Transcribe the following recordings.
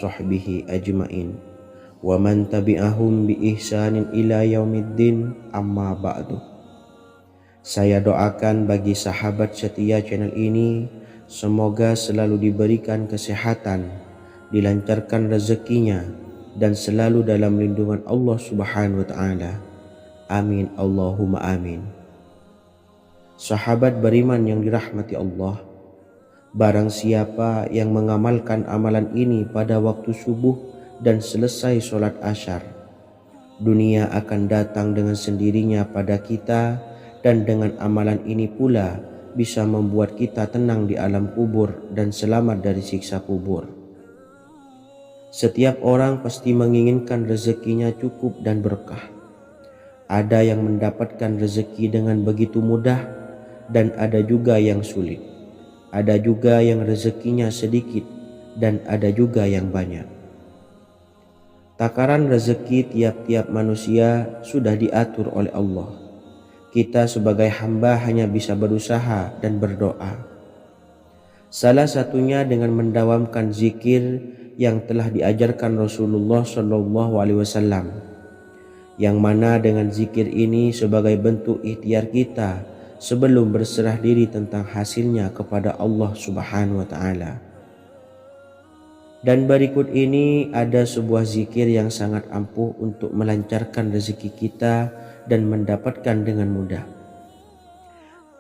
sahbihi ajmain wa man tabi'ahum bi ihsanin ila yaumiddin, amma ba'du. Saya doakan bagi sahabat setia channel ini, semoga selalu diberikan kesehatan, dilancarkan rezekinya, dan selalu dalam lindungan Allah Subhanahu wa taala. Amin Allahumma amin. Sahabat beriman yang dirahmati Allah, barang siapa yang mengamalkan amalan ini pada waktu subuh dan selesai sholat asyar, dunia akan datang dengan sendirinya pada kita, dan dengan amalan ini pula bisa membuat kita tenang di alam kubur dan selamat dari siksa kubur. Setiap orang pasti menginginkan rezekinya cukup dan berkah. Ada yang mendapatkan rezeki dengan begitu mudah, dan ada juga yang sulit. Ada juga yang rezekinya sedikit, dan ada juga yang banyak. Takaran rezeki tiap-tiap manusia sudah diatur oleh Allah. Kita sebagai hamba hanya bisa berusaha dan berdoa. Salah satunya dengan mendawamkan zikir yang telah diajarkan Rasulullah SAW, yang mana dengan zikir ini sebagai bentuk ikhtiar kita sebelum berserah diri tentang hasilnya kepada Allah Subhanahu wa taala. Dan berikut ini ada sebuah zikir yang sangat ampuh untuk melancarkan rezeki kita dan mendapatkan dengan mudah.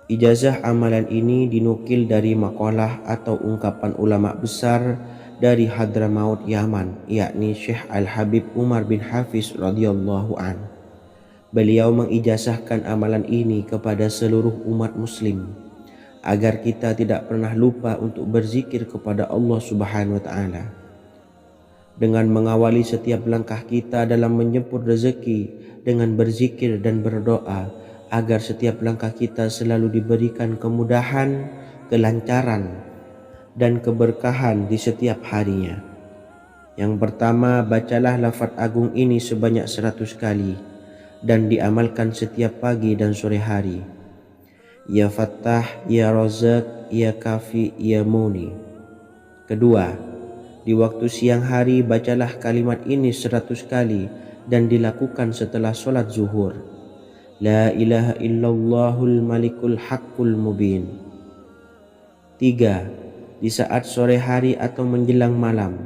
Ijazah amalan ini dinukil dari makalah atau ungkapan ulama besar dari Hadramaut Yaman, yakni Syekh Al-Habib Umar bin Hafiz radhiyallahu an. Beliau mengijazahkan amalan ini kepada seluruh umat muslim agar kita tidak pernah lupa untuk berzikir kepada Allah Subhanahu wa taala. Dengan mengawali setiap langkah kita dalam menjemput rezeki dengan berzikir dan berdoa agar setiap langkah kita selalu diberikan kemudahan, kelancaran, dan keberkahan di setiap harinya. Yang pertama, bacalah lafaz agung ini sebanyak 100 kali dan diamalkan setiap pagi dan sore hari. Ya Fattah, Ya Razak, Ya Kafi, Ya Muni. Kedua, di waktu siang hari bacalah kalimat ini 100 kali dan dilakukan setelah sholat zuhur. La ilaha illallahul malikul haqqul mubin. Tiga, di saat sore hari atau menjelang malam,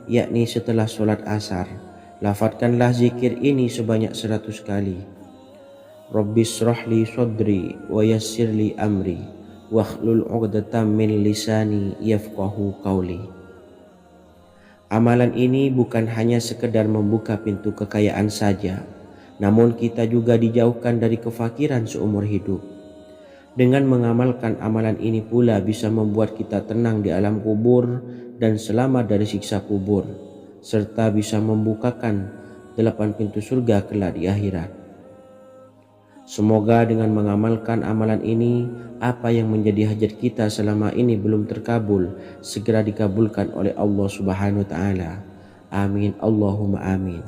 yakni setelah sholat asar, lafadzkanlah zikir ini sebanyak 100 kali. Rabbishrahli sodri wa yassirli amri wakhlul 'uqdatam min lisani yafqahu qawli. Amalan ini bukan hanya sekedar membuka pintu kekayaan saja, namun kita juga dijauhkan dari kefakiran seumur hidup. Dengan mengamalkan amalan ini pula bisa membuat kita tenang di alam kubur dan selamat dari siksa kubur, serta bisa membukakan 8 pintu surga kelak di akhirat. Semoga dengan mengamalkan amalan ini, apa yang menjadi hajat kita selama ini belum terkabul, segera dikabulkan oleh Allah Subhanahu wa taala. Amin Allahumma amin.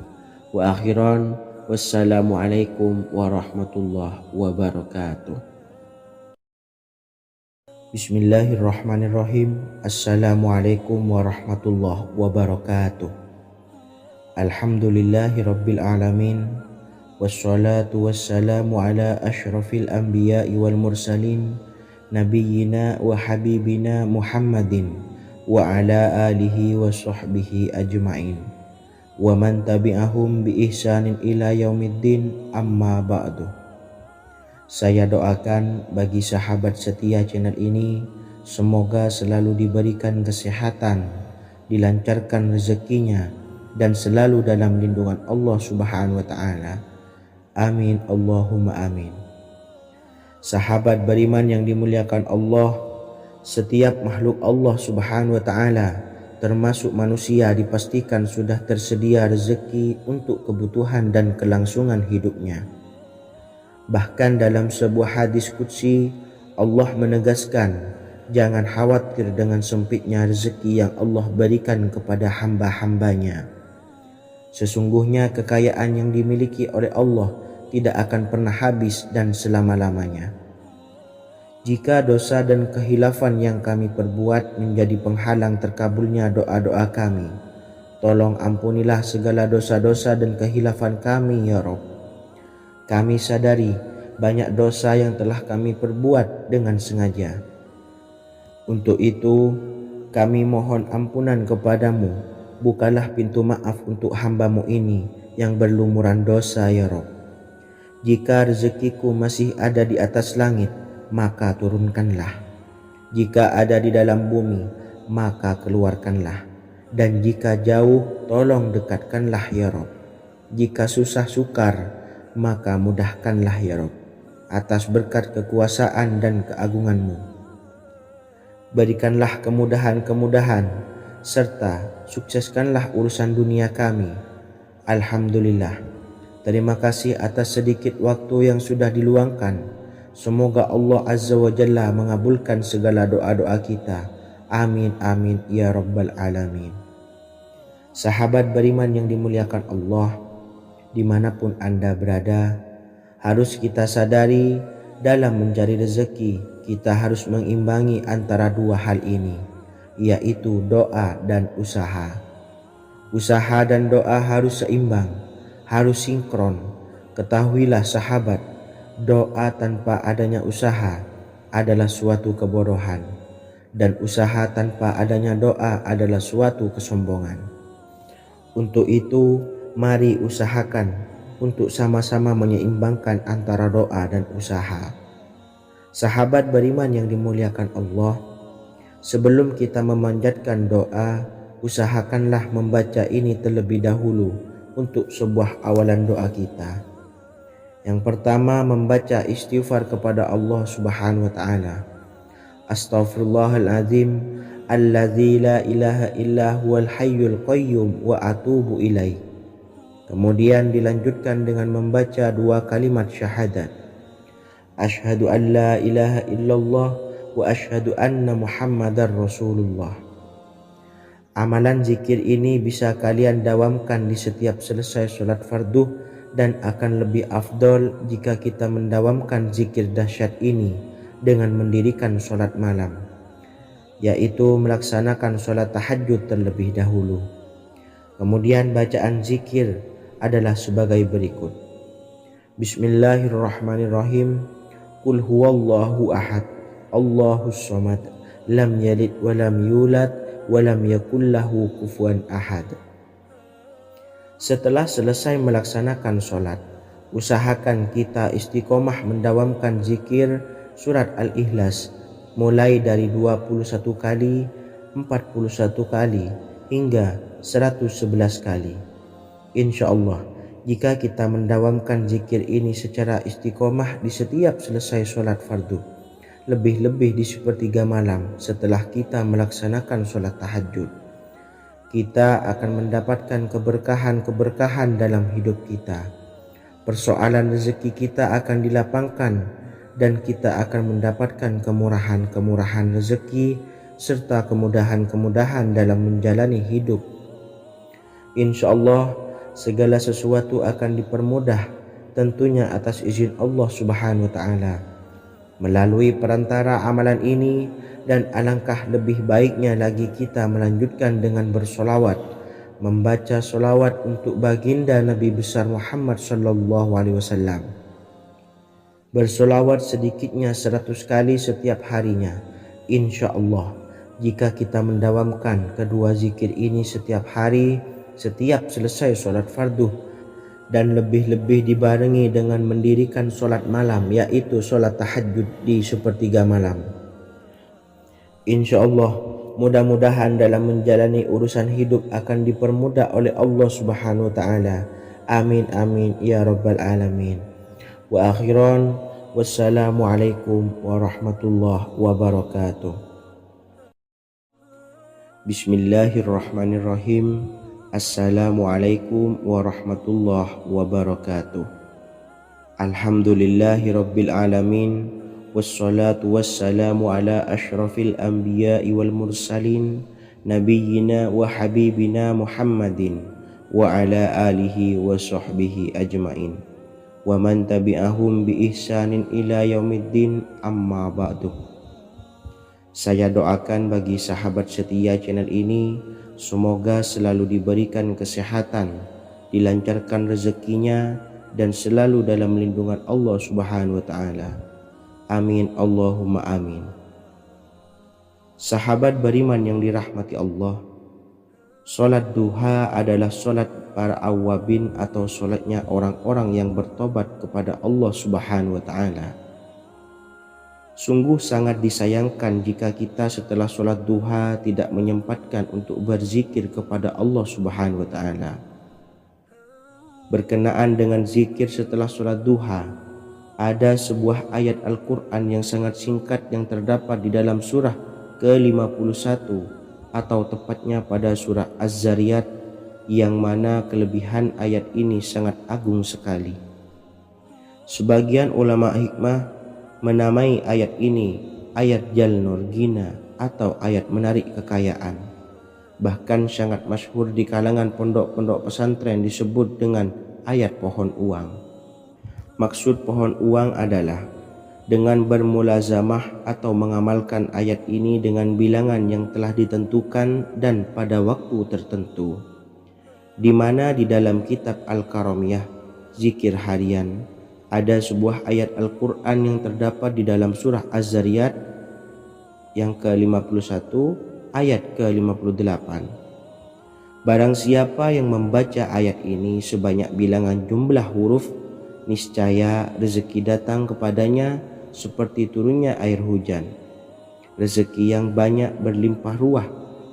Wa akhiran, wassalamualaikum warahmatullahi wabarakatuh. Bismillahirrahmanirrahim. Assalamualaikum warahmatullahi wabarakatuh. Alhamdulillahi rabbil alamin. Wassalatu wassalamu ala ashrafil anbiya'i wal mursalin, nabiyyina wa habibina Muhammadin wa ala alihi wa sahbihi ajma'in wa man tabi'ahum bi ihsanin ila yaumiddin, amma ba'du. Saya doakan bagi sahabat setia channel ini, semoga selalu diberikan kesehatan, dilancarkan rezekinya, dan selalu dalam lindungan Allah Subhanahu wa taala. Amin Allahumma amin. Sahabat beriman yang dimuliakan Allah, setiap makhluk Allah Subhanahu wa taala termasuk manusia dipastikan sudah tersedia rezeki untuk kebutuhan dan kelangsungan hidupnya. Bahkan dalam sebuah hadis qudsi, Allah menegaskan, jangan khawatir dengan sempitnya rezeki yang Allah berikan kepada hamba-hambanya. Sesungguhnya kekayaan yang dimiliki oleh Allah tidak akan pernah habis dan selama-lamanya. Jika dosa dan kehilafan yang kami perbuat menjadi penghalang terkabulnya doa-doa kami, Tolong ampunilah segala dosa-dosa dan kehilafan kami ya Rabb. Kami sadari banyak dosa yang telah kami perbuat dengan sengaja. Untuk itu kami mohon ampunan kepadamu. Bukalah pintu maaf untuk hamba-Mu ini yang berlumuran dosa ya Rabb. Jika rezekiku masih ada di atas langit, maka turunkanlah. Jika ada di dalam bumi, maka keluarkanlah. Dan jika jauh, tolong dekatkanlah ya Rabb. Jika susah sukar, maka mudahkanlah ya Rabb, atas berkat kekuasaan dan keagungan-Mu. Berikanlah kemudahan-kemudahan, serta sukseskanlah urusan dunia kami. Alhamdulillah. Terima kasih atas sedikit waktu yang sudah diluangkan. Semoga Allah Azza wa Jalla mengabulkan segala doa-doa kita. Amin amin ya rabbal alamin. Sahabat beriman yang dimuliakan Allah, dimanapun Anda berada, harus kita sadari dalam mencari rezeki kita harus mengimbangi antara dua hal ini, yaitu doa dan usaha. Usaha dan doa harus seimbang, harus sinkron. Ketahuilah sahabat, doa tanpa adanya usaha adalah suatu kebodohan, dan usaha tanpa adanya doa adalah suatu kesombongan. Untuk itu, mari usahakan untuk sama-sama menyeimbangkan antara doa dan usaha. Sahabat beriman yang dimuliakan Allah, sebelum kita memanjatkan doa, usahakanlah membaca ini terlebih dahulu untuk sebuah awalan doa kita. Yang pertama, membaca istighfar kepada Allah Subhanahu wa taala. Astaghfirullahaladzim alladzi la ilaha illa huwal hayyul qayyum wa atubu ilaih. Kemudian dilanjutkan dengan membaca dua kalimat syahadat. Asyhadu an la ilaha illallah wa asyhadu anna Muhammadar Rasulullah. Amalan zikir ini bisa kalian dawamkan di setiap selesai sholat fardu, dan akan lebih afdol jika kita mendawamkan zikir dahsyat ini dengan mendirikan sholat malam, yaitu melaksanakan sholat tahajud terlebih dahulu. Kemudian bacaan zikir adalah sebagai berikut. Bismillahirrahmanirrahim. Qul huwallahu ahad, Allahus samad, lam yalid wa lam yulad wa lam yakul lahu kufuwan ahad. Setelah selesai melaksanakan sholat, usahakan kita istiqomah mendawamkan zikir surat Al-Ikhlas mulai dari 21 kali, 41 kali, hingga 111 kali. Insya Allah, jika kita mendawamkan zikir ini secara istiqomah di setiap selesai sholat fardu, lebih-lebih di sepertiga malam setelah kita melaksanakan sholat tahajud, kita akan mendapatkan keberkahan-keberkahan dalam hidup kita. Persoalan rezeki kita akan dilapangkan, dan kita akan mendapatkan kemurahan-kemurahan rezeki serta kemudahan-kemudahan dalam menjalani hidup. Insya Allah, segala sesuatu akan dipermudah, tentunya atas izin Allah Subhanahu wa taala. Melalui perantara amalan ini, dan alangkah lebih baiknya lagi kita melanjutkan dengan bersolawat, membaca solawat untuk baginda Nabi besar Muhammad sallallahu alaihi wasallam. Bersolawat sedikitnya 100 kali setiap harinya. Insya Allah, jika kita mendawamkan kedua zikir ini setiap hari, setiap selesai sholat fardu, dan lebih-lebih dibarengi dengan mendirikan sholat malam, yaitu sholat tahajud di sepertiga malam, insya Allah, mudah-mudahan dalam menjalani urusan hidup akan dipermudah oleh Allah Subhanahu wa ta'ala. Amin amin ya rabbal alamin. Wa akhiran, wassalamualaikum warahmatullahi wabarakatuh. Bismillahirrahmanirrahim. Assalamualaikum warahmatullahi wabarakatuh. Alhamdulillahi rabbil alamin, wassalatu wassalamu ala ashrafil anbiya'i wal mursalin, nabiyyina wa habibina Muhammadin wa ala alihi wa sahbihi ajmain, wa man tabi'ahum bi ihsanin ila yaumiddin, amma ba'du. Saya doakan bagi sahabat setia channel ini, semoga selalu diberikan kesehatan, dilancarkan rezekinya, dan selalu dalam lindungan Allah Subhanahu wa Ta'ala. Amin Allahumma amin. Sahabat beriman yang dirahmati Allah, solat duha adalah solat para awabin atau solatnya orang-orang yang bertobat kepada Allah Subhanahu wa Ta'ala. Sungguh sangat disayangkan jika kita setelah solat duha tidak menyempatkan untuk berzikir kepada Allah Subhanahu wa Ta'ala. Berkenaan dengan zikir setelah solat duha, ada sebuah ayat Al-Quran yang sangat singkat yang terdapat di dalam surah ke-51 atau tepatnya pada surah Az-Zariyat, yang mana kelebihan ayat ini sangat agung sekali. Sebagian ulama hikmah menamai ayat ini ayat Jalnur Gina atau ayat menarik kekayaan. Bahkan sangat masyhur di kalangan pondok-pondok pesantren disebut dengan ayat pohon uang. Maksud pohon uang adalah dengan bermulazamah atau mengamalkan ayat ini dengan bilangan yang telah ditentukan dan pada waktu tertentu, di mana di dalam kitab Al-Karamiyah zikir harian ada sebuah ayat Al-Quran yang terdapat di dalam surah Az-Zariyat yang ke-51 ayat ke-58. Barang siapa yang membaca ayat ini sebanyak bilangan jumlah huruf, niscaya rezeki datang kepadanya seperti turunnya air hujan. Rezeki yang banyak berlimpah ruah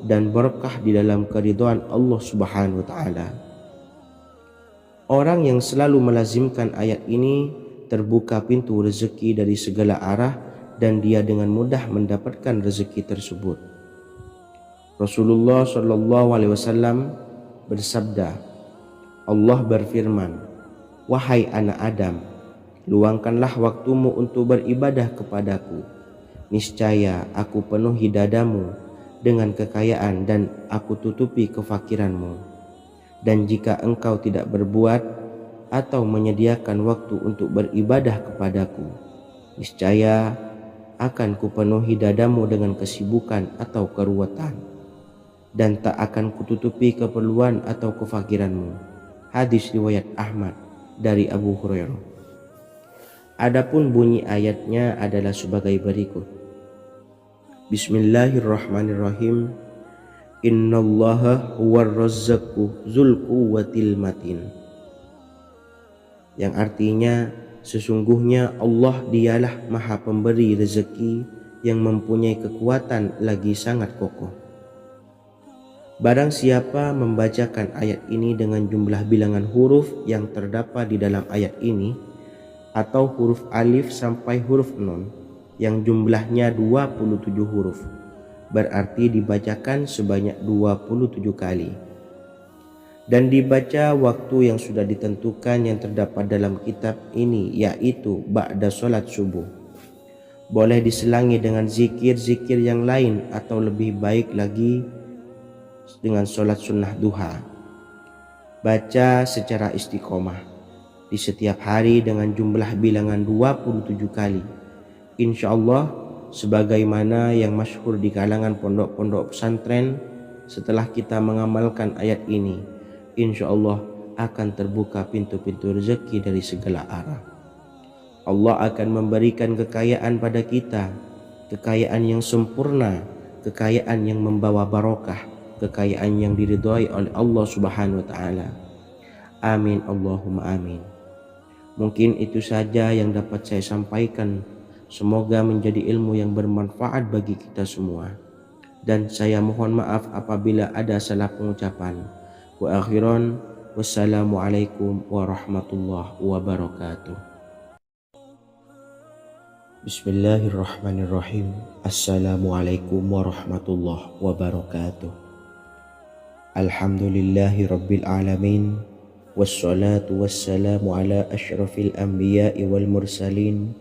dan berkah di dalam keridhaan Allah Subhanahu wa Ta'ala. Orang yang selalu melazimkan ayat ini terbuka pintu rezeki dari segala arah dan dia dengan mudah mendapatkan rezeki tersebut. Rasulullah SAW bersabda, Allah berfirman, wahai anak Adam, luangkanlah waktumu untuk beribadah kepadaku. Niscaya aku penuhi dadamu dengan kekayaan dan aku tutupi kefakiranmu. Dan jika engkau tidak berbuat atau menyediakan waktu untuk beribadah kepadaku, niscaya akan kupenuhi dadamu dengan kesibukan atau keruwetan, dan tak akan kututupi keperluan atau kefakiranmu. Hadis riwayat Ahmad dari Abu Hurairah. Adapun bunyi ayatnya adalah sebagai berikut. Bismillahirrahmanirrahim. Innallaha huwar razzaqu dzul quwwatil matin. Yang artinya, sesungguhnya Allah dialah maha pemberi rezeki yang mempunyai kekuatan lagi sangat kokoh. Barang siapa membacakan ayat ini dengan jumlah bilangan huruf yang terdapat di dalam ayat ini, atau huruf alif sampai huruf nun yang jumlahnya 27 huruf, berarti dibacakan sebanyak 27 kali, dan dibaca waktu yang sudah ditentukan yang terdapat dalam kitab ini, yaitu ba'da sholat subuh. Boleh diselangi dengan zikir-zikir yang lain atau lebih baik lagi dengan sholat sunnah duha. Baca secara istiqomah di setiap hari dengan jumlah bilangan 27 kali. Insya Allah, sebagaimana yang masyhur di kalangan pondok-pondok pesantren, setelah kita mengamalkan ayat ini, insya Allah akan terbuka pintu-pintu rezeki dari segala arah. Allah akan memberikan kekayaan pada kita, kekayaan yang sempurna, kekayaan yang membawa barokah, kekayaan yang diridhai oleh Allah Subhanahu wa Ta'ala. Amin Allahumma amin. Mungkin itu saja yang dapat saya sampaikan. Semoga menjadi ilmu yang bermanfaat bagi kita semua. Dan saya mohon maaf apabila ada salah pengucapan. Wa akhiran, wassalamualaikum warahmatullahi wabarakatuh. Bismillahirrahmanirrahim. Assalamualaikum warahmatullahi wabarakatuh. Alhamdulillahi rabbil alamin, wassalatu wassalamu ala ashrafil anbiya'i wal mursalin,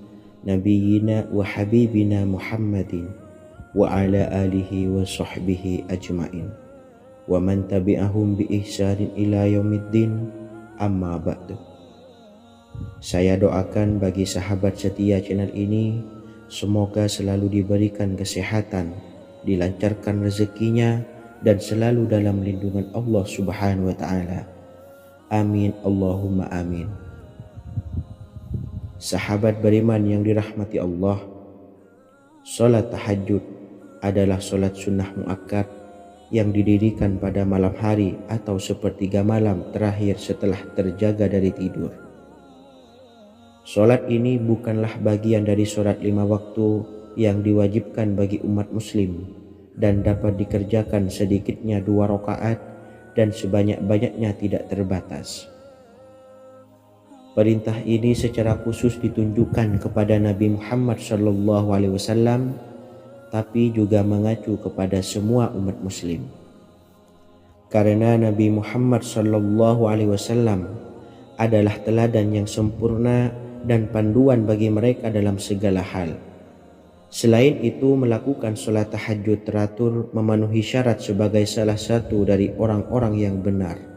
nabiyyina wa habibina Muhammadin wa ala alihi wa sahbihi ajma'in wa man tabi'ahum bi ihsanin ila yaumiddin, amma ba'du. Saya doakan bagi sahabat setia channel ini, semoga selalu diberikan kesehatan, dilancarkan rezekinya, dan selalu dalam lindungan Allah Subhanahu wa taala. Amin Allahumma amin. Sahabat beriman yang dirahmati Allah, salat tahajud adalah salat sunnah muakkad yang didirikan pada malam hari atau sepertiga malam terakhir setelah terjaga dari tidur. Salat ini bukanlah bagian dari salat 5 waktu yang diwajibkan bagi umat muslim dan dapat dikerjakan sedikitnya 2 rakaat dan sebanyak-banyaknya tidak terbatas. Perintah ini secara khusus ditunjukkan kepada Nabi Muhammad SAW, tapi juga mengacu kepada semua umat muslim. Karena Nabi Muhammad SAW adalah teladan yang sempurna dan panduan bagi mereka dalam segala hal. Selain itu, melakukan sholat tahajud teratur memenuhi syarat sebagai salah satu dari orang-orang yang benar.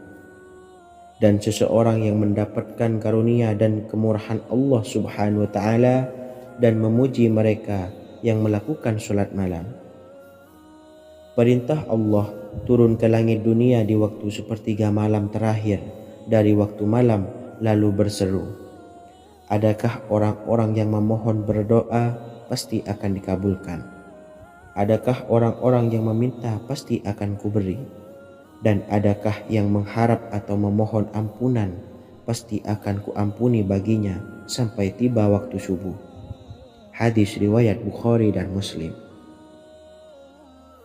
Dan seseorang yang mendapatkan karunia dan kemurahan Allah Subhanahu wa taala dan memuji mereka yang melakukan sholat malam. Perintah Allah turun ke langit dunia di waktu sepertiga malam terakhir dari waktu malam lalu berseru, adakah orang-orang yang memohon berdoa pasti akan dikabulkan? Adakah orang-orang yang meminta pasti akan kuberi? Dan adakah yang mengharap atau memohon ampunan pasti akan kuampuni baginya sampai tiba waktu subuh. Hadis riwayat Bukhari dan Muslim.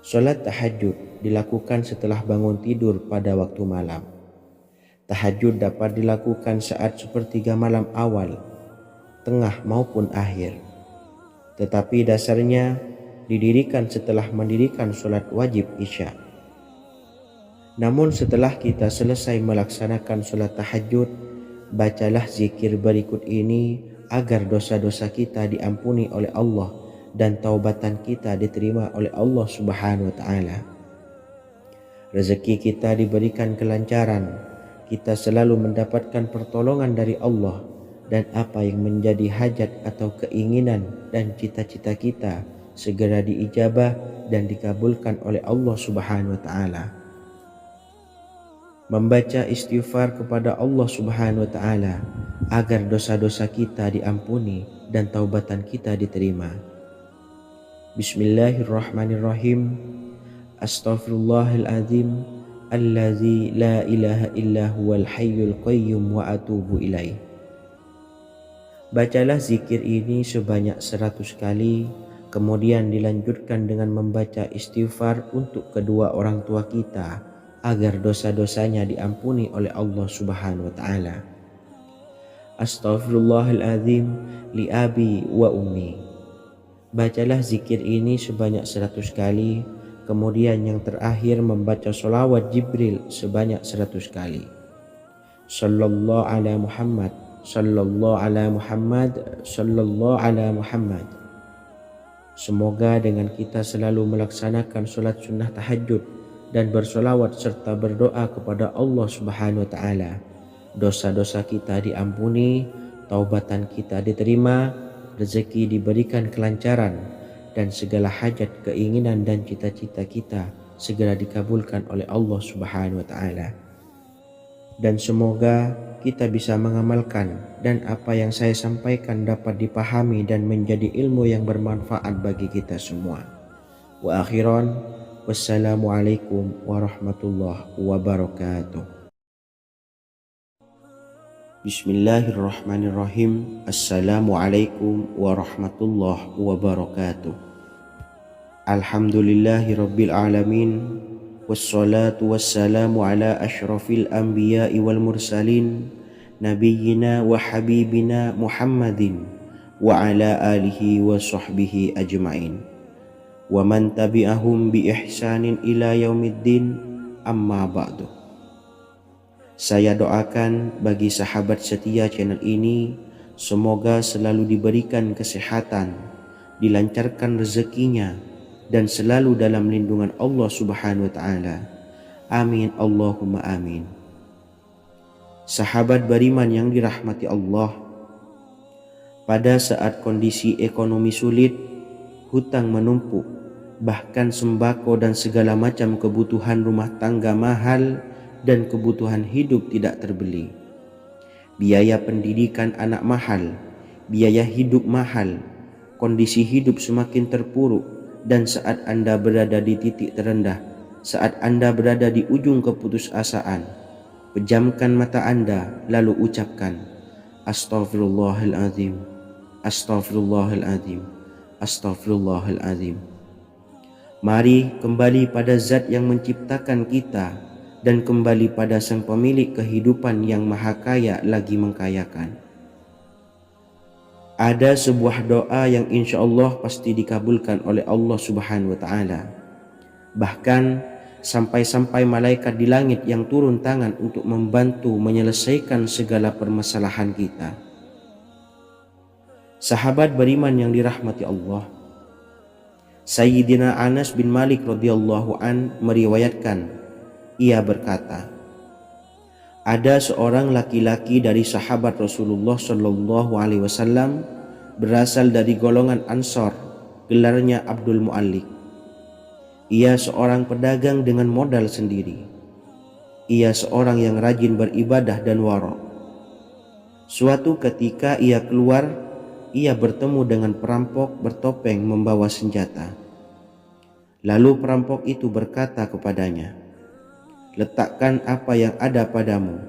Salat tahajud dilakukan setelah bangun tidur pada waktu malam. Tahajud dapat dilakukan saat sepertiga malam awal, tengah maupun akhir. Tetapi dasarnya didirikan setelah mendirikan salat wajib Isya. Namun setelah kita selesai melaksanakan salat tahajud, bacalah zikir berikut ini agar dosa-dosa kita diampuni oleh Allah dan taubatan kita diterima oleh Allah Subhanahu wa taala. Rezeki kita diberikan kelancaran, kita selalu mendapatkan pertolongan dari Allah, dan apa yang menjadi hajat atau keinginan dan cita-cita kita segera diijabah dan dikabulkan oleh Allah Subhanahu wa taala. Membaca istighfar kepada Allah Subhanahu wa taala agar dosa-dosa kita diampuni dan taubatan kita diterima. Bismillahirrahmanirrahim. Astaghfirullahaladzim allazi la ilaha illa huwal hayyul qayyum wa atubu ilaih. Bacalah zikir ini sebanyak 100 kali, kemudian dilanjutkan dengan membaca istighfar untuk kedua orang tua kita agar dosa-dosanya diampuni oleh Allah Subhanahu wa taala. Astaghfirullahaladzim li abi wa ummi. Bacalah zikir ini sebanyak 100 kali, kemudian yang terakhir membaca sholawat Jibril sebanyak 100 kali. Sallallahu ala Muhammad, sallallahu ala Muhammad, sallallahu ala Muhammad. Semoga dengan kita selalu melaksanakan sholat sunnah tahajud dan bersolawat serta berdoa kepada Allah Subhanahu wa taala, dosa-dosa kita diampuni, taubatan kita diterima, rezeki diberikan kelancaran, dan segala hajat, keinginan dan cita-cita kita segera dikabulkan oleh Allah Subhanahu wa taala. Dan semoga kita bisa mengamalkan dan apa yang saya sampaikan dapat dipahami dan menjadi ilmu yang bermanfaat bagi kita semua. Wa akhiran, wassalamualaikum warahmatullahi wabarakatuh. Bismillahirrahmanirrahim. Assalamualaikum warahmatullahi wabarakatuh. Alhamdulillahi rabbil alamin. Wassalatu wassalamu ala ashrafil anbiya'i wal mursalin, nabiyyina wa habibina Muhammadin wa ala alihi wa sahbihi ajma'in wa man tabi'ahum bi ihsanin ila yaumiddin, amma ba'du. Saya doakan bagi sahabat setia channel ini, semoga selalu diberikan kesehatan, dilancarkan rezekinya, dan selalu dalam lindungan Allah Subhanahu wa taala. Amin Allahumma amin. Sahabat beriman yang dirahmati Allah, pada saat kondisi ekonomi sulit, hutang menumpuk, bahkan sembako dan segala macam kebutuhan rumah tangga mahal dan kebutuhan hidup tidak terbeli. Biaya pendidikan anak mahal, biaya hidup mahal, kondisi hidup semakin terpuruk, dan saat Anda berada di titik terendah, saat Anda berada di ujung keputusasaan, pejamkan mata Anda lalu ucapkan, Astaghfirullahaladzim, Astaghfirullahaladzim, Astaghfirullahaladzim. Mari kembali pada Zat yang menciptakan kita dan kembali pada Sang Pemilik kehidupan yang Maha Kaya lagi mengkayakan. Ada sebuah doa yang insya Allah pasti dikabulkan oleh Allah Subhanahu wa Ta'ala. Bahkan sampai-sampai malaikat di langit yang turun tangan untuk membantu menyelesaikan segala permasalahan kita. Sahabat beriman yang dirahmati Allah, Sayyidina Anas bin Malik radhiyallahu an meriwayatkan, ia berkata, ada seorang laki-laki dari sahabat Rasulullah Shallallahu Alaihi Wasallam berasal dari golongan Ansor, gelarnya Abdul Mu'allik. Ia seorang pedagang dengan modal sendiri. Ia seorang yang rajin beribadah dan wara'. Suatu ketika ia keluar, ia bertemu dengan perampok bertopeng membawa senjata. Lalu perampok itu berkata kepadanya, letakkan apa yang ada padamu,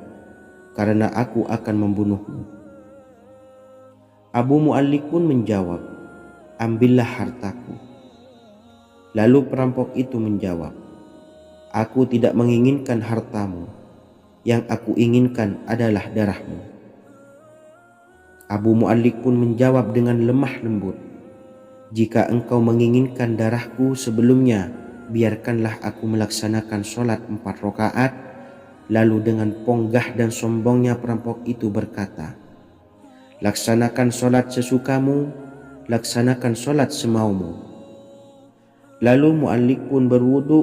karena aku akan membunuhmu. Abu Mu'allik pun menjawab, ambillah hartaku. Lalu perampok itu menjawab, aku tidak menginginkan hartamu, yang aku inginkan adalah darahmu. Abu Mu'allik pun menjawab dengan lemah lembut, jika engkau menginginkan darahku sebelumnya, biarkanlah aku melaksanakan sholat 4 rakaat. Lalu dengan ponggah dan sombongnya perampok itu berkata, laksanakan sholat sesukamu, laksanakan sholat semaumu. Lalu Mu'allik pun berwudu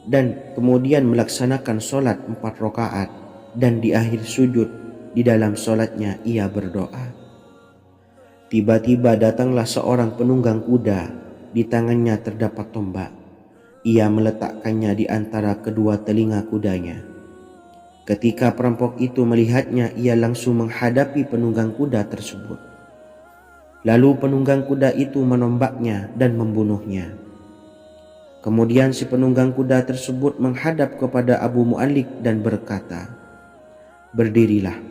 dan kemudian melaksanakan sholat 4 rakaat, dan di akhir sujud di dalam sholatnya ia berdoa. Tiba-tiba datanglah seorang penunggang kuda, di tangannya terdapat tombak. Ia meletakkannya di antara kedua telinga kudanya. Ketika perampok itu melihatnya, ia langsung menghadapi penunggang kuda tersebut. Lalu penunggang kuda itu menombaknya dan membunuhnya. Kemudian si penunggang kuda tersebut menghadap kepada Abu Mu'allik dan berkata, berdirilah.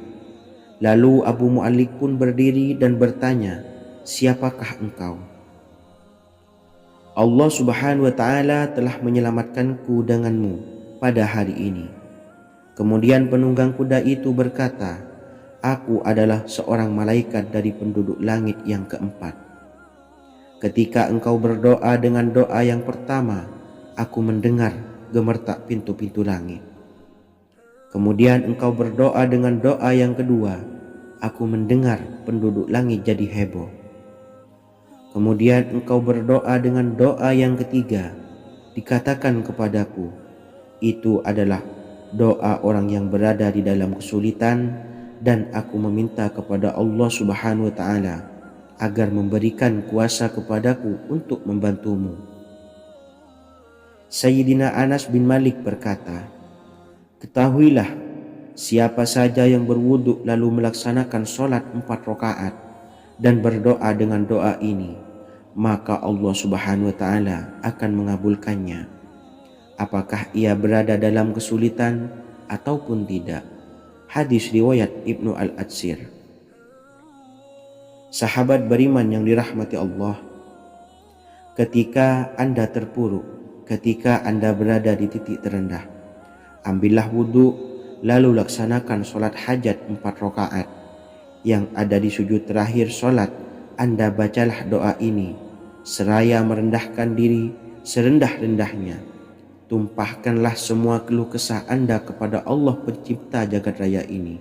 Lalu Abu Mu'allik pun berdiri dan bertanya, siapakah engkau? Allah Subhanahu wa Ta'ala telah menyelamatkanku denganmu pada hari ini. Kemudian penunggang kuda itu berkata, aku adalah seorang malaikat dari penduduk langit yang keempat. Ketika engkau berdoa dengan doa yang pertama, aku mendengar gemertak pintu-pintu langit. Kemudian engkau berdoa dengan doa yang kedua, aku mendengar penduduk langit jadi heboh. Kemudian engkau berdoa dengan doa yang ketiga, dikatakan kepadaku, itu adalah doa orang yang berada di dalam kesulitan, dan aku meminta kepada Allah Subhanahu wa Ta'ala agar memberikan kuasa kepadaku untuk membantumu. Sayyidina Anas bin Malik berkata, ketahuilah, siapa saja yang berwudu lalu melaksanakan sholat 4 rakaat dan berdoa dengan doa ini, maka Allah Subhanahu wa Ta'ala akan mengabulkannya, apakah ia berada dalam kesulitan ataupun tidak. Hadis riwayat Ibnu Al-Atsir. Sahabat beriman yang dirahmati Allah, ketika Anda terpuruk, ketika Anda berada di titik terendah, ambillah wudu, lalu laksanakan sholat hajat 4 rakaat. Yang ada di sujud terakhir sholat, Anda bacalah doa ini, seraya merendahkan diri serendah-rendahnya. Tumpahkanlah semua keluh kesah Anda kepada Allah pencipta jagat raya ini.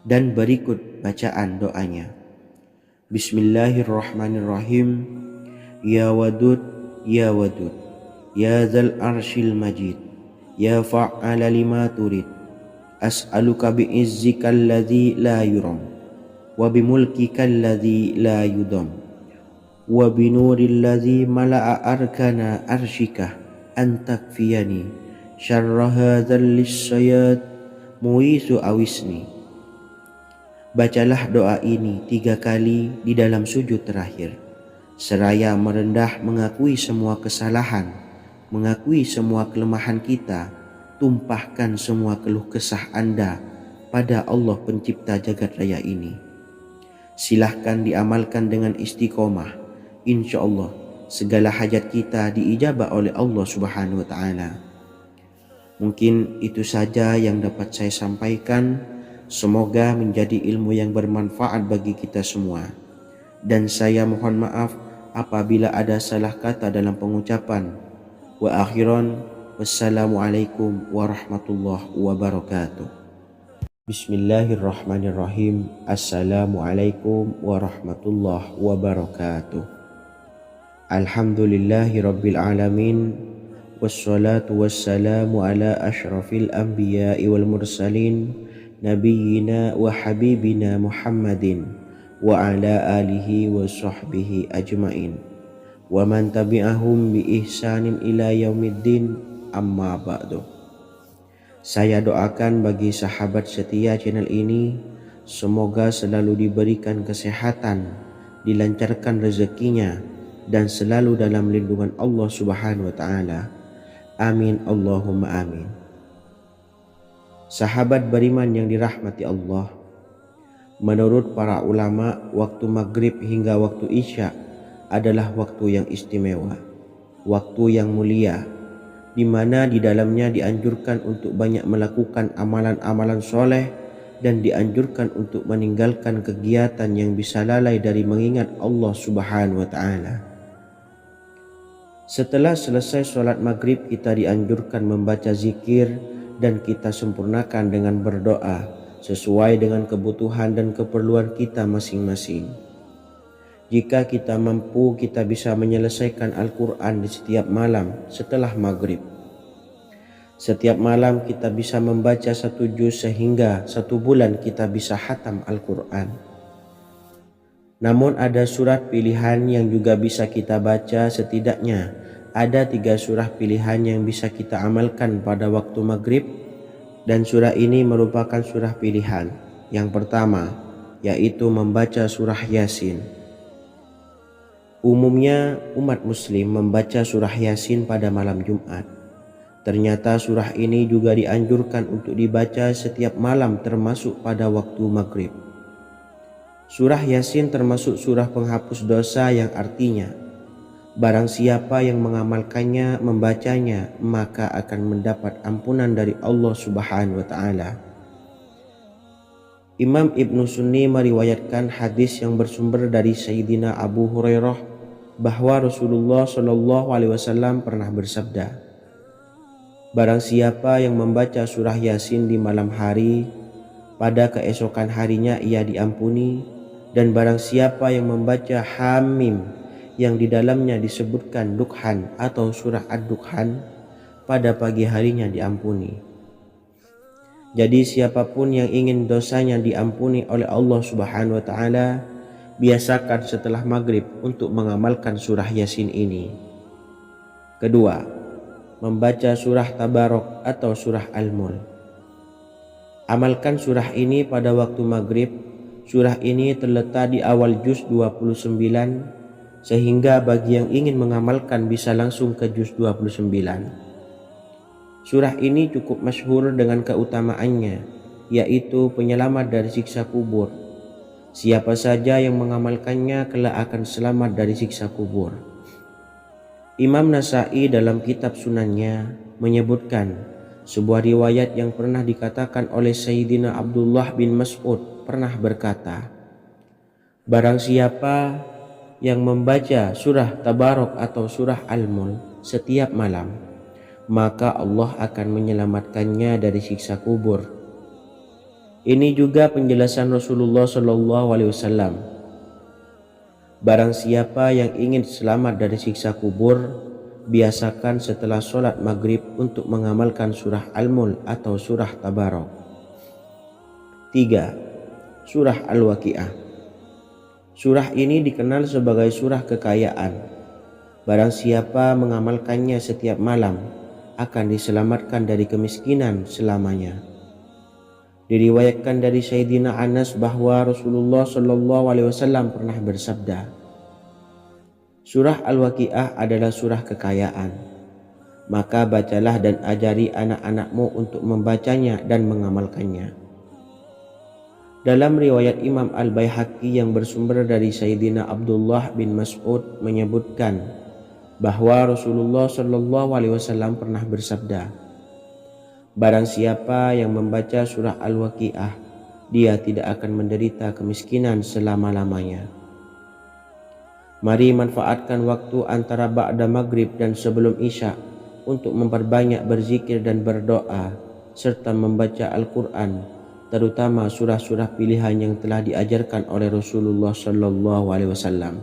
Dan berikut bacaan doanya. Bismillahirrahmanirrahim. Ya Wadud, Ya Wadud, Ya Zal Arshil Majid, Ya fa'ala lima turid, as'aluka bi'izzika alladhi la yuram, wa bimulkika alladhi la yudam, wa binuril ladzi mala'a arkana arsyika an takfiyani syarra hadzal lisyayat muisu awisni. Bacalah doa ini 3 kali di dalam sujud terakhir, seraya merendah mengakui semua kesalahan, mengakui semua kelemahan kita, tumpahkan semua keluh kesah Anda pada Allah pencipta jagat raya ini. Silahkan diamalkan dengan istiqomah. Insya Allah segala hajat kita diijabah oleh Allah Subhanahu wa Ta'ala. Mungkin itu saja yang dapat saya sampaikan. Semoga menjadi ilmu yang bermanfaat bagi kita semua. Dan saya mohon maaf apabila ada salah kata dalam pengucapan. Wa akhiran, wassalamualaikum warahmatullahi wabarakatuh. Bismillahirrahmanirrahim. Assalamualaikum warahmatullahi wabarakatuh. Alhamdulillahi rabbil alamin. Wassalatu wassalamu ala ashrafil anbiya'i wal mursalin Nabiyyina wa habibina Muhammadin wa ala alihi wa sahbihi ajmain wa man tabi'ahum bi ihsanin ila yaumiddin, amma ba'du. Saya doakan bagi sahabat setia channel ini, semoga selalu diberikan kesehatan, dilancarkan rezekinya, dan selalu dalam lindungan Allah Subhanahu wa Ta'ala. Amin Allahumma amin. Sahabat beriman yang dirahmati Allah, menurut para ulama, waktu maghrib hingga waktu isya adalah waktu yang istimewa, waktu yang mulia, di mana di dalamnya dianjurkan untuk banyak melakukan amalan-amalan soleh dan dianjurkan untuk meninggalkan kegiatan yang bisa lalai dari mengingat Allah Subhanahu wa Ta'ala. Setelah selesai sholat maghrib, kita dianjurkan membaca zikir dan kita sempurnakan dengan berdoa sesuai dengan kebutuhan dan keperluan kita masing-masing. Jika kita mampu, kita bisa menyelesaikan Al-Quran di setiap malam setelah maghrib. Setiap malam kita bisa membaca 1 juz sehingga 1 bulan kita bisa khatam Al-Quran. Namun ada surat pilihan yang juga bisa kita baca. Setidaknya ada 3 surah pilihan yang bisa kita amalkan pada waktu maghrib, dan surah ini merupakan surah pilihan. Yang pertama yaitu membaca surah Yasin. Umumnya umat muslim membaca surah Yasin pada malam Jumat. Ternyata surah ini juga dianjurkan untuk dibaca setiap malam termasuk pada waktu maghrib. Surah Yasin termasuk surah penghapus dosa yang artinya barang siapa yang mengamalkannya, membacanya, maka akan mendapat ampunan dari Allah Subhanahu wa Ta'ala. Imam Ibnu Sunni meriwayatkan hadis yang bersumber dari Sayyidina Abu Hurairah bahwa Rasulullah Shallallahu Alaihi Wasallam pernah bersabda, barang siapa yang membaca surah Yasin di malam hari, pada keesokan harinya ia diampuni, dan barang siapa yang membaca Hamim yang di dalamnya disebutkan Dukhan atau surah Ad-Dukhan, pada pagi harinya diampuni. Jadi siapapun yang ingin dosanya diampuni oleh Allah Subhanahu wa Ta'ala, biasakan setelah maghrib untuk mengamalkan surah Yasin ini. Kedua, membaca surah Tabarok atau surah Al-Mulk. Amalkan surah ini pada waktu maghrib. Surah ini terletak di awal juz 29, sehingga bagi yang ingin mengamalkan bisa langsung ke juz 29. Surah ini cukup masyhur dengan keutamaannya, yaitu penyelamat dari siksa kubur. Siapa saja yang mengamalkannya kelak akan selamat dari siksa kubur. Imam Nasa'i dalam kitab Sunannya menyebutkan sebuah riwayat yang pernah dikatakan oleh Sayyidina Abdullah bin Mas'ud pernah berkata, barang siapa yang membaca surah Tabarok atau surah Al-Mulk setiap malam, maka Allah akan menyelamatkannya dari siksa kubur. Ini juga penjelasan Rasulullah Shallallahu Alaihi Wasallam. Barang siapa yang ingin selamat dari siksa kubur, biasakan setelah sholat maghrib untuk mengamalkan surah Al-Mulk atau surah Tabarok. 3. Surah Al-Waqi'ah. Surah ini dikenal sebagai surah kekayaan. Barang siapa mengamalkannya setiap malam akan diselamatkan dari kemiskinan selamanya. Diriwayatkan dari Sayyidina Anas bahwa Rasulullah Shallallahu Alaihi Wasallam pernah bersabda, Surah Al-Waqiah adalah surah kekayaan. Maka bacalah dan ajari anak-anakmu untuk membacanya dan mengamalkannya. Dalam riwayat Imam Al-Baihaqi yang bersumber dari Sayyidina Abdullah bin Mas'ud menyebutkan bahwa Rasulullah Shallallahu Alaihi Wasallam pernah bersabda, Barang siapa yang membaca surah Al-Waqiah, dia tidak akan menderita kemiskinan selama-lamanya. Mari manfaatkan waktu antara ba'da maghrib dan sebelum isya untuk memperbanyak berzikir dan berdoa serta membaca Al-Quran, terutama surah-surah pilihan yang telah diajarkan oleh Rasulullah Shallallahu Alaihi Wasallam.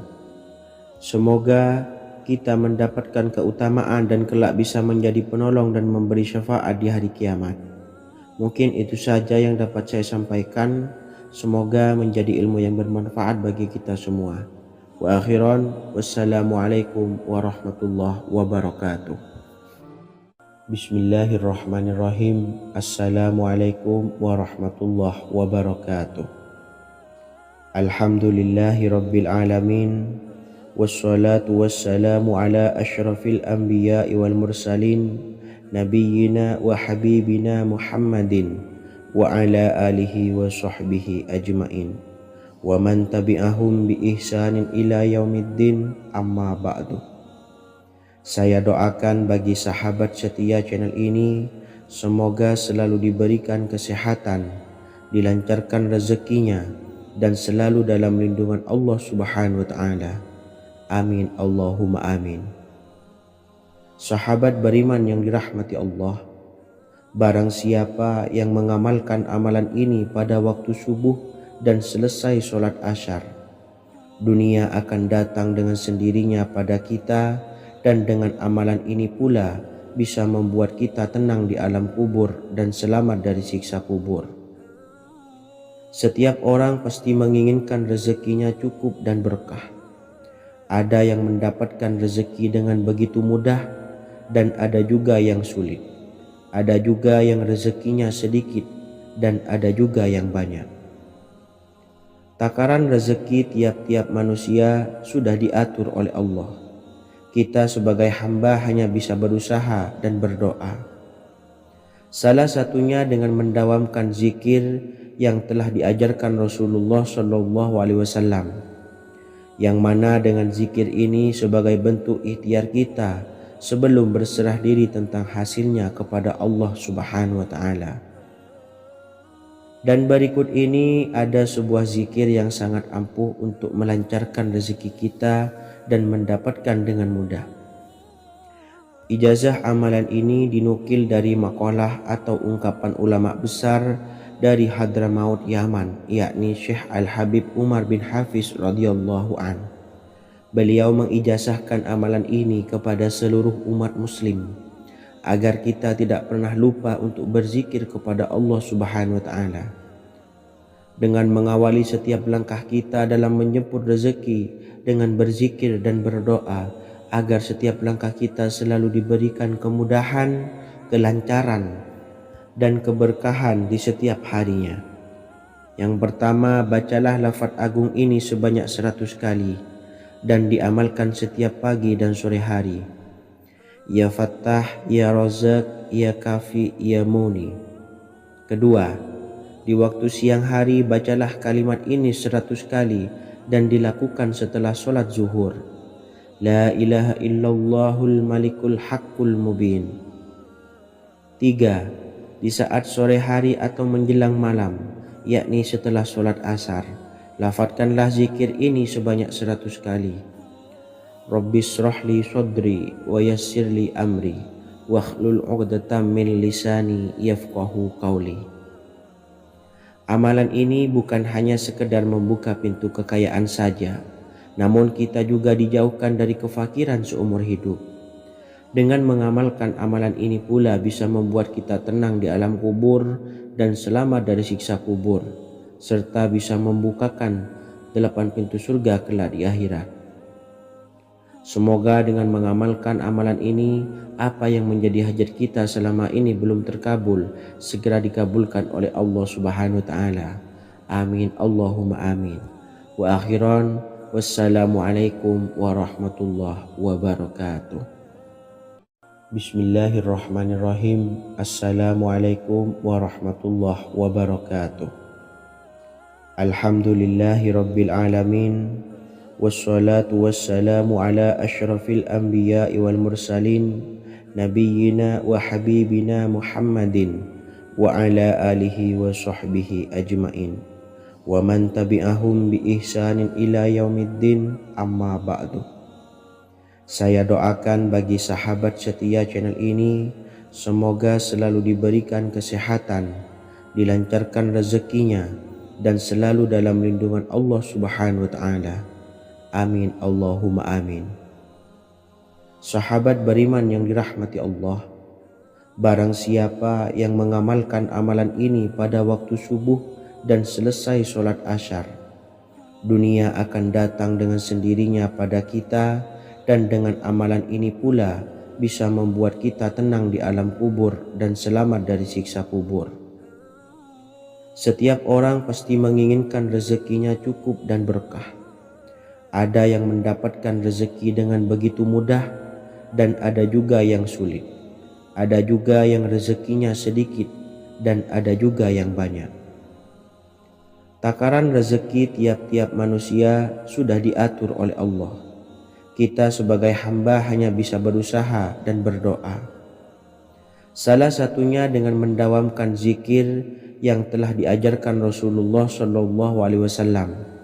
Semoga kita mendapatkan keutamaan dan kelak bisa menjadi penolong dan memberi syafaat di hari kiamat. Mungkin itu saja yang dapat saya sampaikan. Semoga menjadi ilmu yang bermanfaat bagi kita semua. Wa akhiran, wassalamualaikum warahmatullahi wabarakatuh. Bismillahirrahmanirrahim. Assalamualaikum warahmatullahi wabarakatuh. Alhamdulillahi rabbil alamin. Wassalatu wassalamu ala ashrafil anbiya'i wal mursalin nabiyyina wa habibina Muhammadin wa ala alihi wa sahbihi ajmain wa man tabi'ahum bi ihsanin ila yaumiddin, amma ba'du. Saya doakan bagi sahabat setia channel ini, semoga selalu diberikan kesehatan, dilancarkan rezekinya, dan selalu dalam lindungan Allah Subhanahu wa ta'ala. Amin Allahumma amin. Sahabat beriman yang dirahmati Allah, barang siapa yang mengamalkan amalan ini pada waktu subuh dan selesai sholat asyar, dunia akan datang dengan sendirinya pada kita, dan dengan amalan ini pula bisa membuat kita tenang di alam kubur dan selamat dari siksa kubur. Setiap orang pasti menginginkan rezekinya cukup dan berkah. Ada yang mendapatkan rezeki dengan begitu mudah dan ada juga yang sulit. Ada juga yang rezekinya sedikit dan ada juga yang banyak. Takaran rezeki tiap-tiap manusia sudah diatur oleh Allah. Kita sebagai hamba hanya bisa berusaha dan berdoa. Salah satunya dengan mendawamkan zikir yang telah diajarkan Rasulullah Shallallahu Alaihi Wasallam, yang mana dengan zikir ini sebagai bentuk ikhtiar kita sebelum berserah diri tentang hasilnya kepada Allah Subhanahu wa ta'ala. Dan berikut ini ada sebuah zikir yang sangat ampuh untuk melancarkan rezeki kita dan mendapatkan dengan mudah. Ijazah amalan ini dinukil dari makalah atau ungkapan ulama besar dari Hadramaut Yaman, yakni Syekh Al-Habib Umar bin Hafiz radhiyallahu an. Beliau mengijazahkan amalan ini kepada seluruh umat muslim agar kita tidak pernah lupa untuk berzikir kepada Allah Subhanahu wa ta'ala. Dengan mengawali setiap langkah kita dalam menjemput rezeki dengan berzikir dan berdoa agar setiap langkah kita selalu diberikan kemudahan, kelancaran, dan keberkahan di setiap harinya. Yang pertama, bacalah lafaz agung ini sebanyak 100 kali dan diamalkan setiap pagi dan sore hari. Ya Fattah, Ya Razak, Ya Kafi, Ya Muni. Kedua, di waktu siang hari bacalah kalimat ini 100 kali dan dilakukan setelah sholat zuhur. La ilaha illallahul malikul haqqul mubin. Tiga, di saat sore hari atau menjelang malam, yakni setelah sholat asar, lafadzkanlah zikir ini sebanyak 100 kali. Rabbishrahli sodri wa yassirli amri wahlul 'uqdatam min lisani yafqahu qawli. Amalan ini bukan hanya sekedar membuka pintu kekayaan saja, namun kita juga dijauhkan dari kefakiran seumur hidup. Dengan mengamalkan amalan ini pula bisa membuat kita tenang di alam kubur dan selamat dari siksa kubur, serta bisa membukakan 8 pintu surga kelak di akhirat. Semoga dengan mengamalkan amalan ini, apa yang menjadi hajat kita selama ini belum terkabul, segera dikabulkan oleh Allah Subhanahu wa Ta'ala. Amin, Allahumma amin. Wa akhiran, wassalamualaikum warahmatullahi wabarakatuh. Bismillahirrahmanirrahim. Assalamualaikum warahmatullahi wabarakatuh. Alhamdulillahi rabbil alamin. Wassalatu wassalamu ala ashrafil anbiya'i wal mursalin, nabiyyina wa habibina Muhammadin wa ala alihi wa sahbihi ajmain, wa man tabi'ahum bi ihsanin ila yaumiddin, amma ba'du. Saya doakan bagi sahabat setia channel ini, semoga selalu diberikan kesehatan, dilancarkan rezekinya, dan selalu dalam lindungan Allah Subhanahu wa Ta'ala. Amin, Allahumma amin. Sahabat beriman yang dirahmati Allah, barang siapa yang mengamalkan amalan ini pada waktu subuh dan selesai sholat asyar, dunia akan datang dengan sendirinya pada kita, dan dengan amalan ini pula bisa membuat kita tenang di alam kubur dan selamat dari siksa kubur. Setiap orang pasti menginginkan rezekinya cukup dan berkah. Ada yang mendapatkan rezeki dengan begitu mudah, dan ada juga yang sulit. Ada juga yang rezekinya sedikit, dan ada juga yang banyak. Takaran rezeki tiap-tiap manusia sudah diatur oleh Allah. Kita sebagai hamba hanya bisa berusaha dan berdoa. Salah satunya dengan mendawamkan zikir yang telah diajarkan Rasulullah SAW,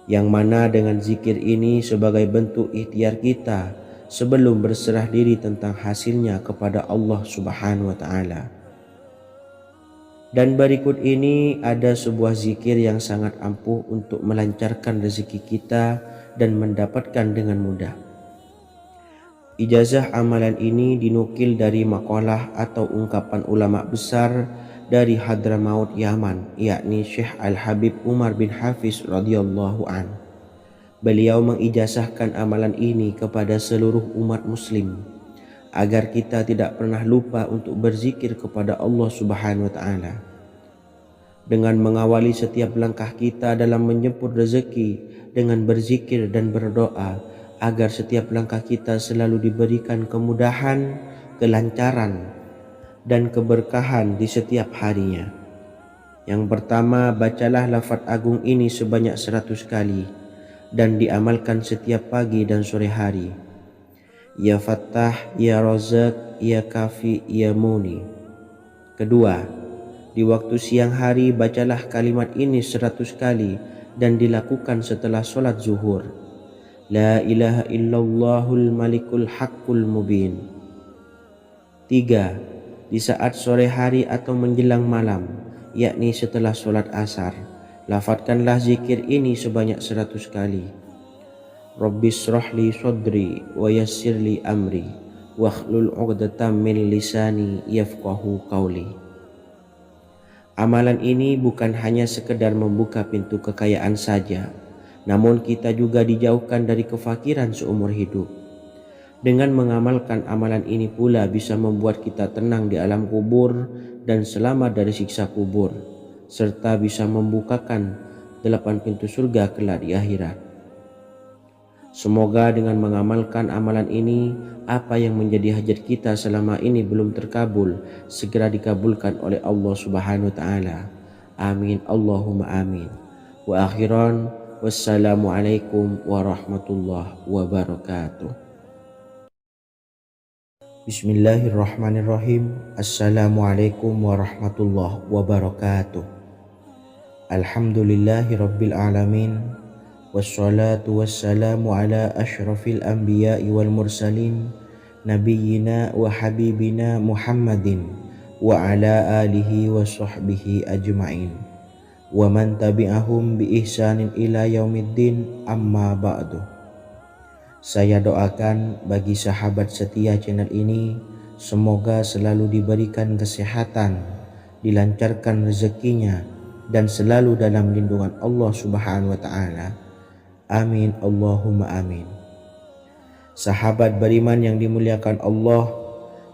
yang mana dengan zikir ini sebagai bentuk ikhtiar kita sebelum berserah diri tentang hasilnya kepada Allah Subhanahu wa Ta'ala. Dan berikut ini ada sebuah zikir yang sangat ampuh untuk melancarkan rezeki kita dan mendapatkan dengan mudah. Ijazah amalan ini dinukil dari makalah atau ungkapan ulama besar dari Hadramaut Yaman, yakni Syekh Al-Habib Umar bin Hafiz radhiyallahu an. Beliau mengijazahkan amalan ini kepada seluruh umat muslim agar kita tidak pernah lupa untuk berzikir kepada Allah Subhanahu wa Ta'ala. Dengan mengawali setiap langkah kita dalam menjemput rezeki dengan berzikir dan berdoa agar setiap langkah kita selalu diberikan kemudahan, kelancaran, dan keberkahan di setiap harinya. Yang pertama, bacalah lafaz agung ini sebanyak 100 kali dan diamalkan setiap pagi dan sore hari. Ya Fattah, Ya Razak, Ya Kafi, Ya Muni. Kedua, di waktu siang hari bacalah kalimat ini 100 kali dan dilakukan setelah sholat zuhur. La ilaha illallahul malikul haqqul mubin. 3. Di saat sore hari atau menjelang malam, yakni setelah sholat asar, lafadzkanlah zikir ini sebanyak 100 kali. Rabbishrahli sodri wa yassirli amri wakhlul 'uqdatam min lisani yafqahu qawli. Amalan ini bukan hanya sekedar membuka pintu kekayaan saja, namun kita juga dijauhkan dari kefakiran seumur hidup. Dengan mengamalkan amalan ini pula bisa membuat kita tenang di alam kubur dan selamat dari siksa kubur, serta bisa membukakan 8 pintu surga kelak di akhirat. Semoga dengan mengamalkan amalan ini, apa yang menjadi hajat kita selama ini belum terkabul, segera dikabulkan oleh Allah Subhanahu wa Ta'ala. Amin, Allahumma amin. Wa akhiran, wassalamualaikum warahmatullahi wabarakatuh. Bismillahirrahmanirrahim. Assalamualaikum warahmatullahi wabarakatuh. Alhamdulillahi rabbil alamin. Wassalatu wassalamu ala ashrafil anbiya'i wal mursalin, nabiyyina wa habibina Muhammadin wa ala alihi wa sahbihi ajmain, wa man tabi'ahum bi ihsanin ila yaumiddin, amma ba'du. Saya doakan bagi sahabat setia channel ini, semoga selalu diberikan kesehatan, dilancarkan rezekinya, dan selalu dalam lindungan Allah Subhanahu wa taala. Amin Allahumma amin. Sahabat beriman yang dimuliakan Allah,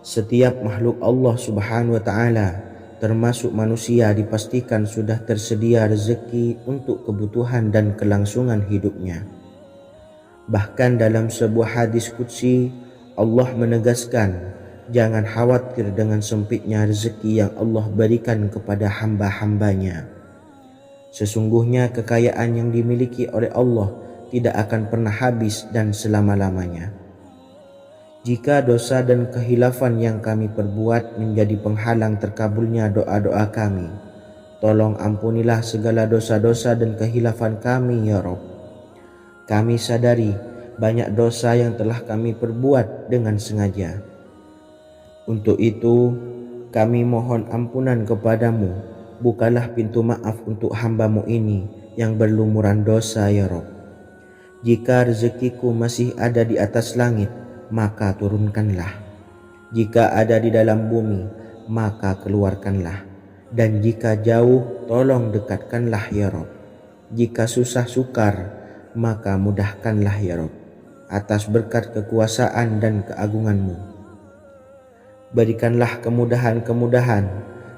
setiap makhluk Allah Subhanahu wa taala termasuk manusia dipastikan sudah tersedia rezeki untuk kebutuhan dan kelangsungan hidupnya. Bahkan dalam sebuah hadis qudsi Allah menegaskan, jangan khawatir dengan sempitnya rezeki yang Allah berikan kepada hamba-hambanya. Sesungguhnya kekayaan yang dimiliki oleh Allah tidak akan pernah habis dan selama-lamanya. Jika dosa dan kehilafan yang kami perbuat menjadi penghalang terkabulnya doa-doa kami, tolong ampunilah segala dosa-dosa dan kehilafan kami ya Rabb. Kami sadari banyak dosa yang telah kami perbuat dengan sengaja. Untuk itu kami mohon ampunan kepadamu, bukalah pintu maaf untuk hamba-Mu ini yang berlumuran dosa ya Rabb. Jika rezekiku masih ada di atas langit, maka turunkanlah. Jika ada di dalam bumi, maka keluarkanlah. Dan jika jauh, tolong dekatkanlah ya Rabb. Jika susah sukar, maka mudahkanlah ya Rabb, atas berkat kekuasaan dan keagungan-Mu. Berikanlah kemudahan-kemudahan,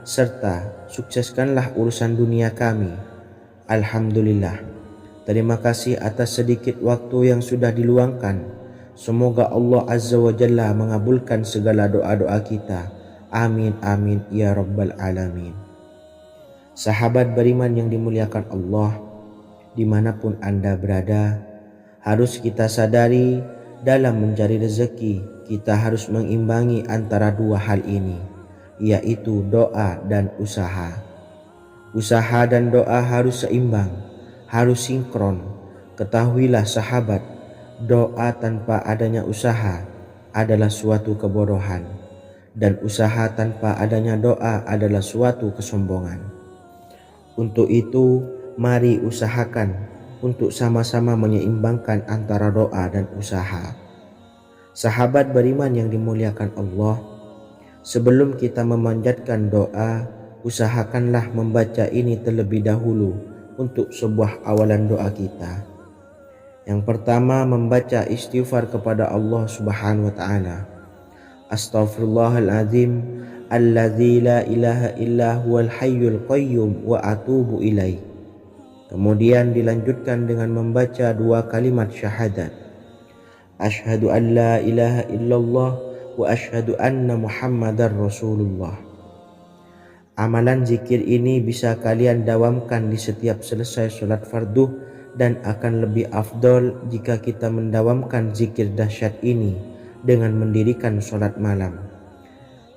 serta sukseskanlah urusan dunia kami. Alhamdulillah. Terima kasih atas sedikit waktu yang sudah diluangkan. Semoga Allah Azza wa Jalla mengabulkan segala doa-doa kita. Amin amin ya rabbal alamin. Sahabat beriman yang dimuliakan Allah, dimanapun Anda berada, harus kita sadari dalam mencari rezeki kita harus mengimbangi antara dua hal ini, yaitu doa dan usaha. Usaha dan doa harus seimbang, harus sinkron. Ketahuilah sahabat, doa tanpa adanya usaha adalah suatu kebodohan, dan usaha tanpa adanya doa adalah suatu kesombongan. Untuk itu, mari usahakan untuk sama-sama menyeimbangkan antara doa dan usaha. Sahabat beriman yang dimuliakan Allah, sebelum kita memanjatkan doa, usahakanlah membaca ini terlebih dahulu untuk sebuah awalan doa kita. Yang pertama, membaca istighfar kepada Allah Subhanahu wa taala. Astaghfirullahaladzim alladzi la ilaha illa huwal hayyul qayyum wa atubu ilaih. Kemudian dilanjutkan dengan membaca dua kalimat syahadat. Asyhadu an la ilaha illallah wa asyhadu anna Muhammadar Rasulullah. Amalan zikir ini bisa kalian dawamkan di setiap selesai sholat fardu, dan akan lebih afdol jika kita mendawamkan zikir dahsyat ini dengan mendirikan sholat malam,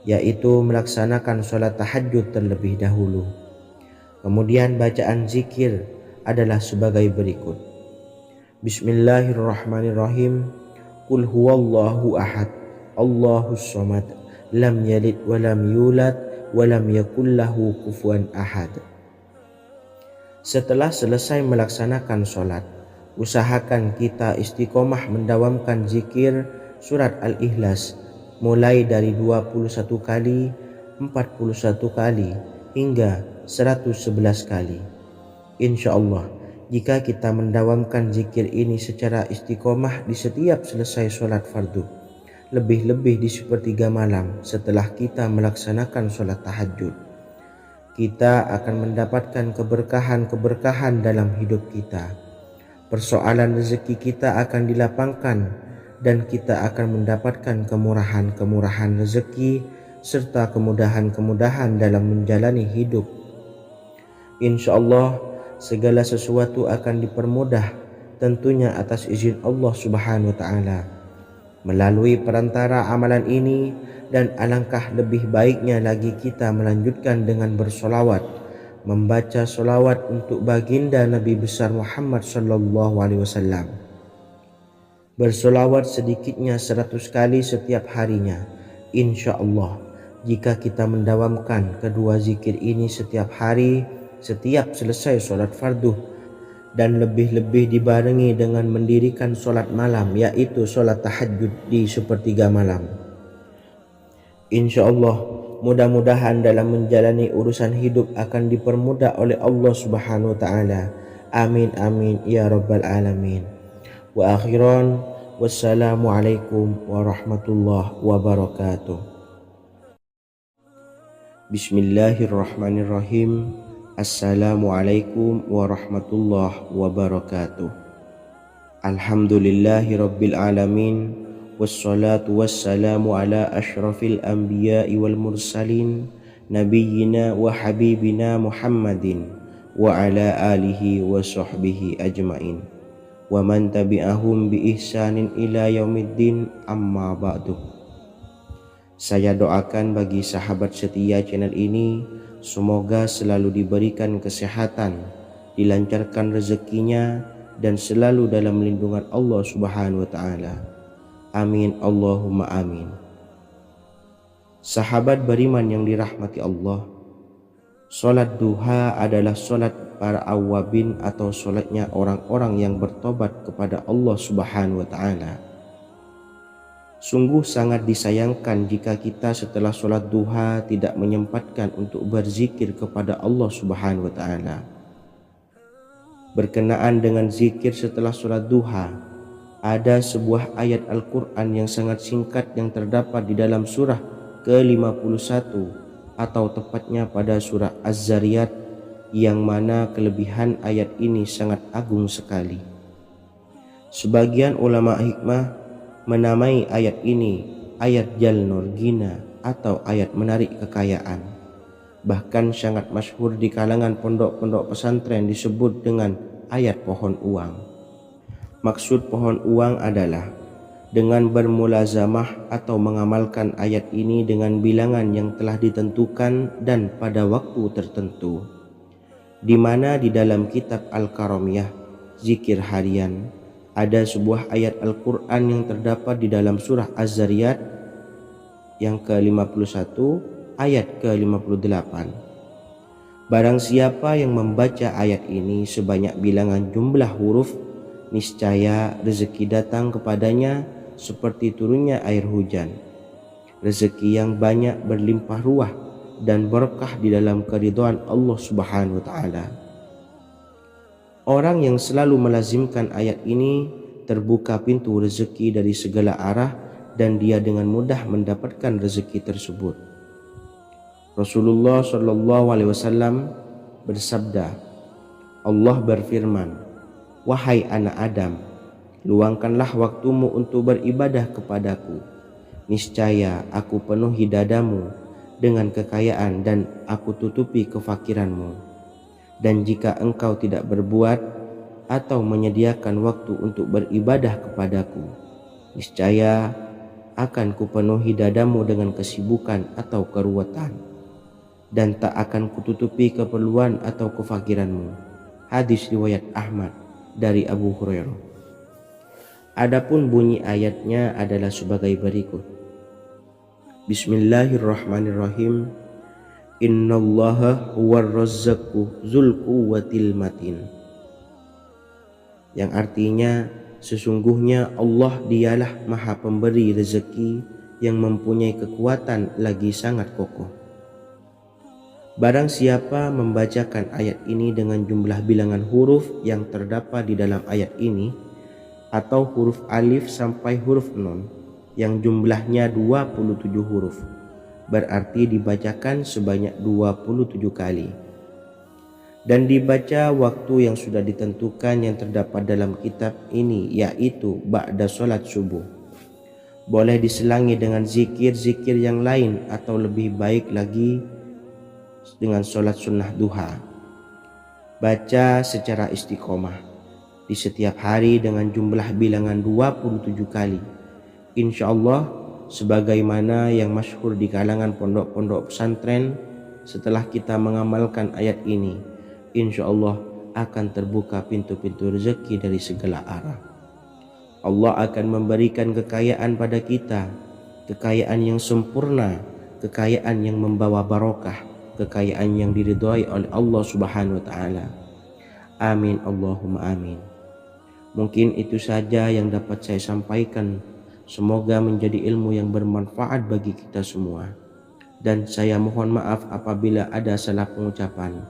yaitu melaksanakan sholat tahajud terlebih dahulu. Kemudian bacaan zikir adalah sebagai berikut. Bismillahirrahmanirrahim. Qul huwallahu ahad, Allahus somad, lam yalid wa lam yulad wa lam yakul lahu kufuwan ahad. Setelah selesai melaksanakan sholat, usahakan kita istiqomah mendawamkan zikir surat Al-Ikhlas mulai dari 21 kali, 41 kali, hingga 111 kali. Insya Allah, jika kita mendawamkan zikir ini secara istiqomah di setiap selesai sholat fardu, lebih-lebih di sepertiga malam setelah kita melaksanakan sholat tahajud, kita akan mendapatkan keberkahan-keberkahan dalam hidup kita. Persoalan rezeki kita akan dilapangkan, dan kita akan mendapatkan kemurahan-kemurahan rezeki serta kemudahan-kemudahan dalam menjalani hidup. Insya Allah segala sesuatu akan dipermudah, tentunya atas izin Allah Subhanahu wa taala. Melalui perantara amalan ini, dan alangkah lebih baiknya lagi kita melanjutkan dengan bersolawat, membaca solawat untuk baginda Nabi besar Muhammad sallallahu alaihi wasallam. Bersolawat sedikitnya 100 kali setiap harinya. Insya Allah, jika kita mendawamkan kedua zikir ini setiap hari, setiap selesai sholat fardu, dan lebih-lebih dibarengi dengan mendirikan sholat malam, yaitu sholat tahajud di sepertiga malam, insya Allah Mudah-mudahan dalam menjalani urusan hidup akan dipermudah oleh Allah Subhanahu wa taala. Amin amin ya rabbal alamin. Wa akhiran, wassalamualaikum warahmatullahi wabarakatuh. Bismillahirrahmanirrahim. Assalamualaikum warahmatullahi wabarakatuh. Alhamdulillahi rabbil alamin. Wassalatu wassalamu ala ashrafil anbiya'i wal mursalin, nabiyyina wa habibina Muhammadin wa ala alihi wa sahbihi ajmain wa man tabi'ahum bi ihsanin ila yaumiddin, amma ba'du. Saya doakan bagi sahabat setia channel ini, semoga selalu diberikan kesehatan, dilancarkan rezekinya, dan selalu dalam lindungan Allah Subhanahu wa taala. Amin Allahumma amin. Sahabat beriman yang dirahmati Allah, solat duha adalah solat para awabin atau solatnya orang-orang yang bertobat kepada Allah Subhanahu wa taala. Sungguh sangat disayangkan jika kita setelah solat duha tidak menyempatkan untuk berzikir kepada Allah Subhanahu wa taala. Berkenaan dengan zikir setelah solat duha, ada sebuah ayat Al-Quran yang sangat singkat yang terdapat di dalam surah ke-51 atau tepatnya pada surah Az-Zariyat, yang mana kelebihan ayat ini sangat agung sekali. Sebagian ulama hikmah menamai ayat ini ayat Jalnur Gina atau ayat menarik kekayaan. Bahkan sangat masyhur di kalangan pondok-pondok pesantren disebut dengan ayat pohon uang. Maksud pohon uang adalah dengan bermulazamah atau mengamalkan ayat ini dengan bilangan yang telah ditentukan dan pada waktu tertentu, di mana di dalam kitab Al-Karamiyah zikir harian ada sebuah ayat Al-Quran yang terdapat di dalam surah Az-Zariyat yang ke-51 ayat ke-58. Barang siapa yang membaca ayat ini sebanyak bilangan jumlah huruf, niscaya rezeki datang kepadanya seperti turunnya air hujan. Rezeki yang banyak berlimpah ruah dan berkah di dalam keridhaan Allah Subhanahu wa taala. Orang yang selalu melazimkan ayat ini terbuka pintu rezeki dari segala arah dan dia dengan mudah mendapatkan rezeki tersebut. Rasulullah Shallallahu alaihi wasallam bersabda, Allah berfirman, "Wahai anak Adam, luangkanlah waktumu untuk beribadah kepadaku. Niscaya aku penuhi dadamu dengan kekayaan dan aku tutupi kefakiranmu. Dan jika engkau tidak berbuat atau menyediakan waktu untuk beribadah kepadaku, niscaya akan kupenuhi dadamu dengan kesibukan atau keruwetan, dan tak akan kututupi keperluan atau kefakiranmu." Hadis riwayat Ahmad dari Abu Hurairah. Adapun bunyi ayatnya adalah sebagai berikut. Bismillahirrahmanirrahim. Innallaha huwar razzaqu dzul quwwatil matin. Yang artinya, sesungguhnya Allah dialah Maha Pemberi rezeki yang mempunyai kekuatan lagi sangat kokoh. Barang siapa membacakan ayat ini dengan jumlah bilangan huruf yang terdapat di dalam ayat ini, atau huruf alif sampai huruf nun yang jumlahnya 27 huruf, berarti dibacakan sebanyak 27 kali, dan dibaca waktu yang sudah ditentukan yang terdapat dalam kitab ini, yaitu ba'da sholat subuh. Boleh diselangi dengan zikir-zikir yang lain atau lebih baik lagi dengan sholat sunnah duha. Baca secara istiqomah di setiap hari dengan jumlah bilangan 27 kali. Insya Allah, sebagaimana yang masyhur di kalangan pondok-pondok pesantren, setelah kita mengamalkan ayat ini, insya Allah akan terbuka pintu-pintu rezeki dari segala arah. Allah akan memberikan kekayaan pada kita, kekayaan yang sempurna, kekayaan yang membawa barokah, kekayaan yang diridhai oleh Allah Subhanahu wa taala. Amin Allahumma amin. Mungkin itu saja yang dapat saya sampaikan. Semoga menjadi ilmu yang bermanfaat bagi kita semua. dan saya mohon maaf apabila ada salah pengucapan.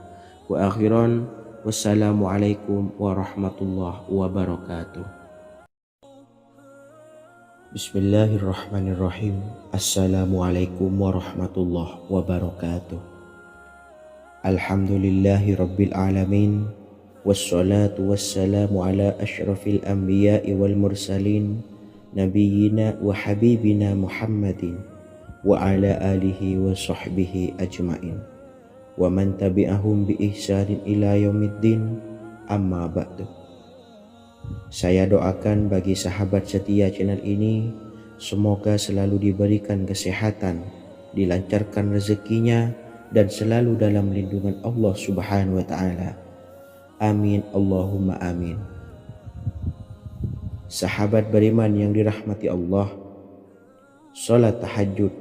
Wa akhiran, wassalamualaikum warahmatullahi wabarakatuh. Bismillahirrahmanirrahim. Assalamualaikum warahmatullahi wabarakatuh. Alhamdulillahi rabbil alamin, wassalatu wassalamu ala ashrafil anbiya'i wal mursalin, nabiyyina wa habibina Muhammadin wa ala alihi wa sahbihi ajmain wa man tabi'ahum bi ihsanin ila yaumiddin, amma ba'du. Saya doakan bagi sahabat setia channel ini, semoga selalu diberikan kesehatan, dilancarkan rezekinya, dan selalu dalam lindungan Allah Subhanahu wa Ta'ala. Amin Allahumma amin. Sahabat beriman yang dirahmati Allah, salat tahajud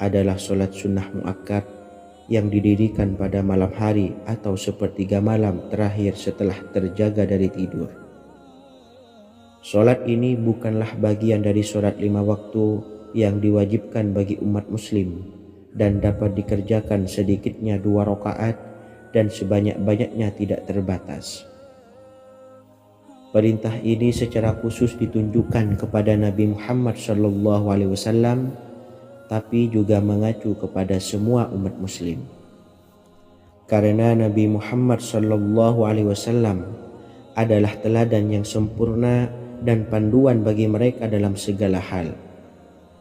adalah salat sunnah muakkad yang didirikan pada malam hari atau sepertiga malam terakhir setelah terjaga dari tidur. Salat ini bukanlah bagian dari salat 5 waktu yang diwajibkan bagi umat muslim dan dapat dikerjakan sedikitnya 2 rakaat dan sebanyak-banyaknya tidak terbatas. Perintah ini secara khusus ditunjukkan kepada Nabi Muhammad SAW, tapi juga mengacu kepada semua umat muslim. Karena Nabi Muhammad SAW adalah teladan yang sempurna dan panduan bagi mereka dalam segala hal.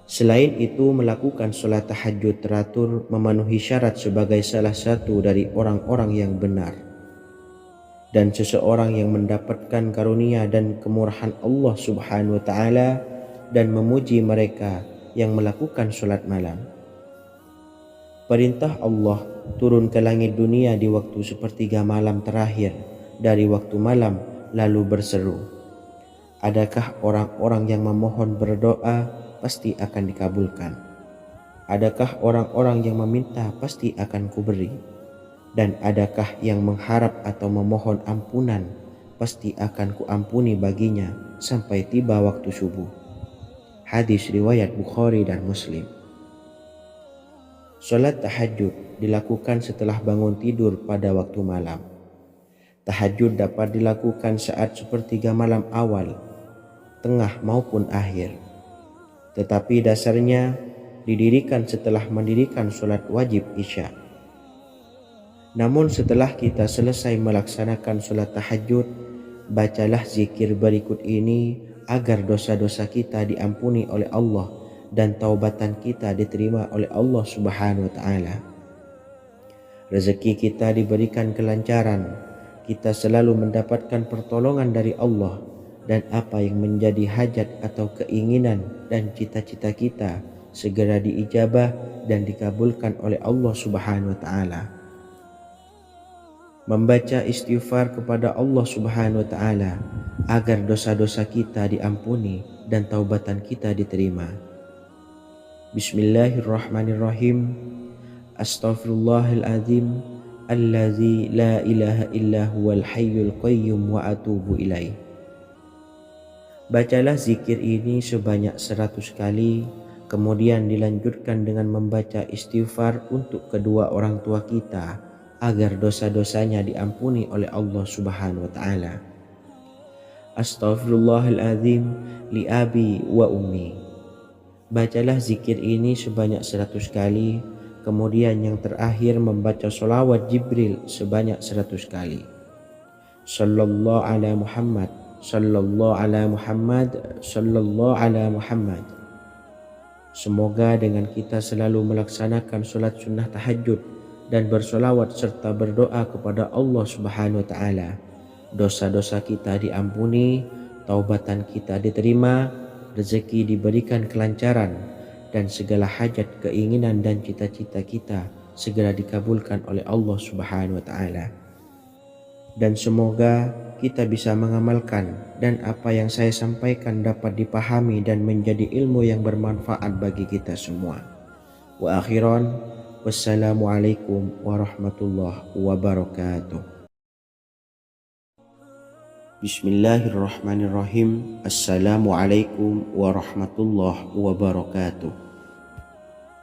Selain itu, melakukan sholat tahajud teratur memenuhi syarat sebagai salah satu dari orang-orang yang benar. Dan seseorang yang mendapatkan karunia dan kemurahan Allah Subhanahu wa Ta'ala dan memuji mereka yang melakukan sholat malam. Perintah Allah turun ke langit dunia di waktu sepertiga malam terakhir dari waktu malam, lalu berseru, adakah orang-orang yang memohon berdoa pasti akan dikabulkan? Adakah orang-orang yang meminta pasti akan kuberi? Dan adakah yang mengharap atau memohon ampunan pasti akan kuampuni baginya sampai tiba waktu subuh? Hadis riwayat Bukhari dan Muslim. Salat tahajud dilakukan setelah bangun tidur pada waktu malam. Tahajud dapat dilakukan saat sepertiga malam awal, tengah maupun akhir. Tetapi dasarnya didirikan setelah mendirikan sholat wajib isya. Namun setelah kita selesai melaksanakan sholat tahajud, bacalah zikir berikut ini agar dosa-dosa kita diampuni oleh Allah dan taubatan kita diterima oleh Allah Subhanahu wa Ta'ala. Rezeki kita diberikan kelancaran, kita selalu mendapatkan pertolongan dari Allah, dan apa yang menjadi hajat atau keinginan dan cita-cita kita segera diijabah dan dikabulkan oleh Allah Subhanahu wa Ta'ala. Membaca istighfar kepada Allah Subhanahu wa Ta'ala agar dosa-dosa kita diampuni dan taubatan kita diterima. Bismillahirrahmanirrahim. Astaghfirullahaladzim allazi la ilaha illa huwal hayyul qayyum wa atubu ilaih. Bacalah zikir ini sebanyak 100 kali, kemudian dilanjutkan dengan membaca istighfar untuk kedua orang tua kita agar dosa-dosanya diampuni oleh Allah Subhanahu wa Ta'ala. Astaghfirullahaladzim li abi wa ummi. Bacalah zikir ini sebanyak 100 kali, kemudian yang terakhir membaca sholawat Jibril sebanyak 100 kali. Sallallahu ala Muhammad, sallallahu ala Muhammad, sallallahu ala Muhammad. Semoga dengan kita selalu melaksanakan sholat sunnah tahajud dan bersolawat serta berdoa kepada Allah Subhanahu wa Ta'ala, dosa-dosa kita diampuni, taubatan kita diterima, rezeki diberikan kelancaran, dan segala hajat, keinginan dan cita-cita kita segera dikabulkan oleh Allah Subhanahu wa Ta'ala. Dan semoga kita bisa mengamalkan dan apa yang saya sampaikan dapat dipahami dan menjadi ilmu yang bermanfaat bagi kita semua. Wa akhiran, wassalamualaikum warahmatullahi wabarakatuh. Bismillahirrahmanirrahim. Assalamualaikum warahmatullahi wabarakatuh.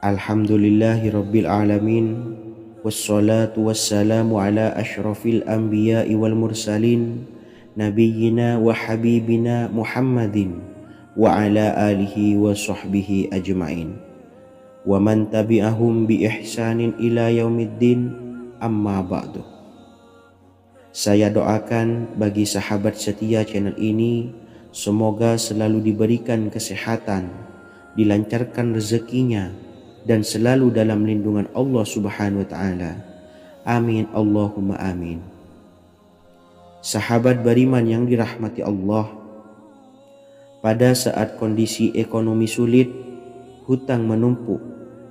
Alhamdulillahi Rabbil Alamin. Wassalatu wassalamu ala ashrafil anbiya'i wal mursalin Nabiyyina wa habibina Muhammadin wa ala alihi wa sahbihi ajma'in wa man tabi'ahum bi ihsanin ila yaumiddin, amma ba'du. Saya doakan bagi sahabat setia channel ini, semoga selalu diberikan kesehatan, dilancarkan rezekinya, dan selalu dalam lindungan Allah Subhanahu wa Ta'ala. Amin Allahumma amin. Sahabat beriman yang dirahmati Allah, pada saat kondisi ekonomi sulit, hutang menumpuk,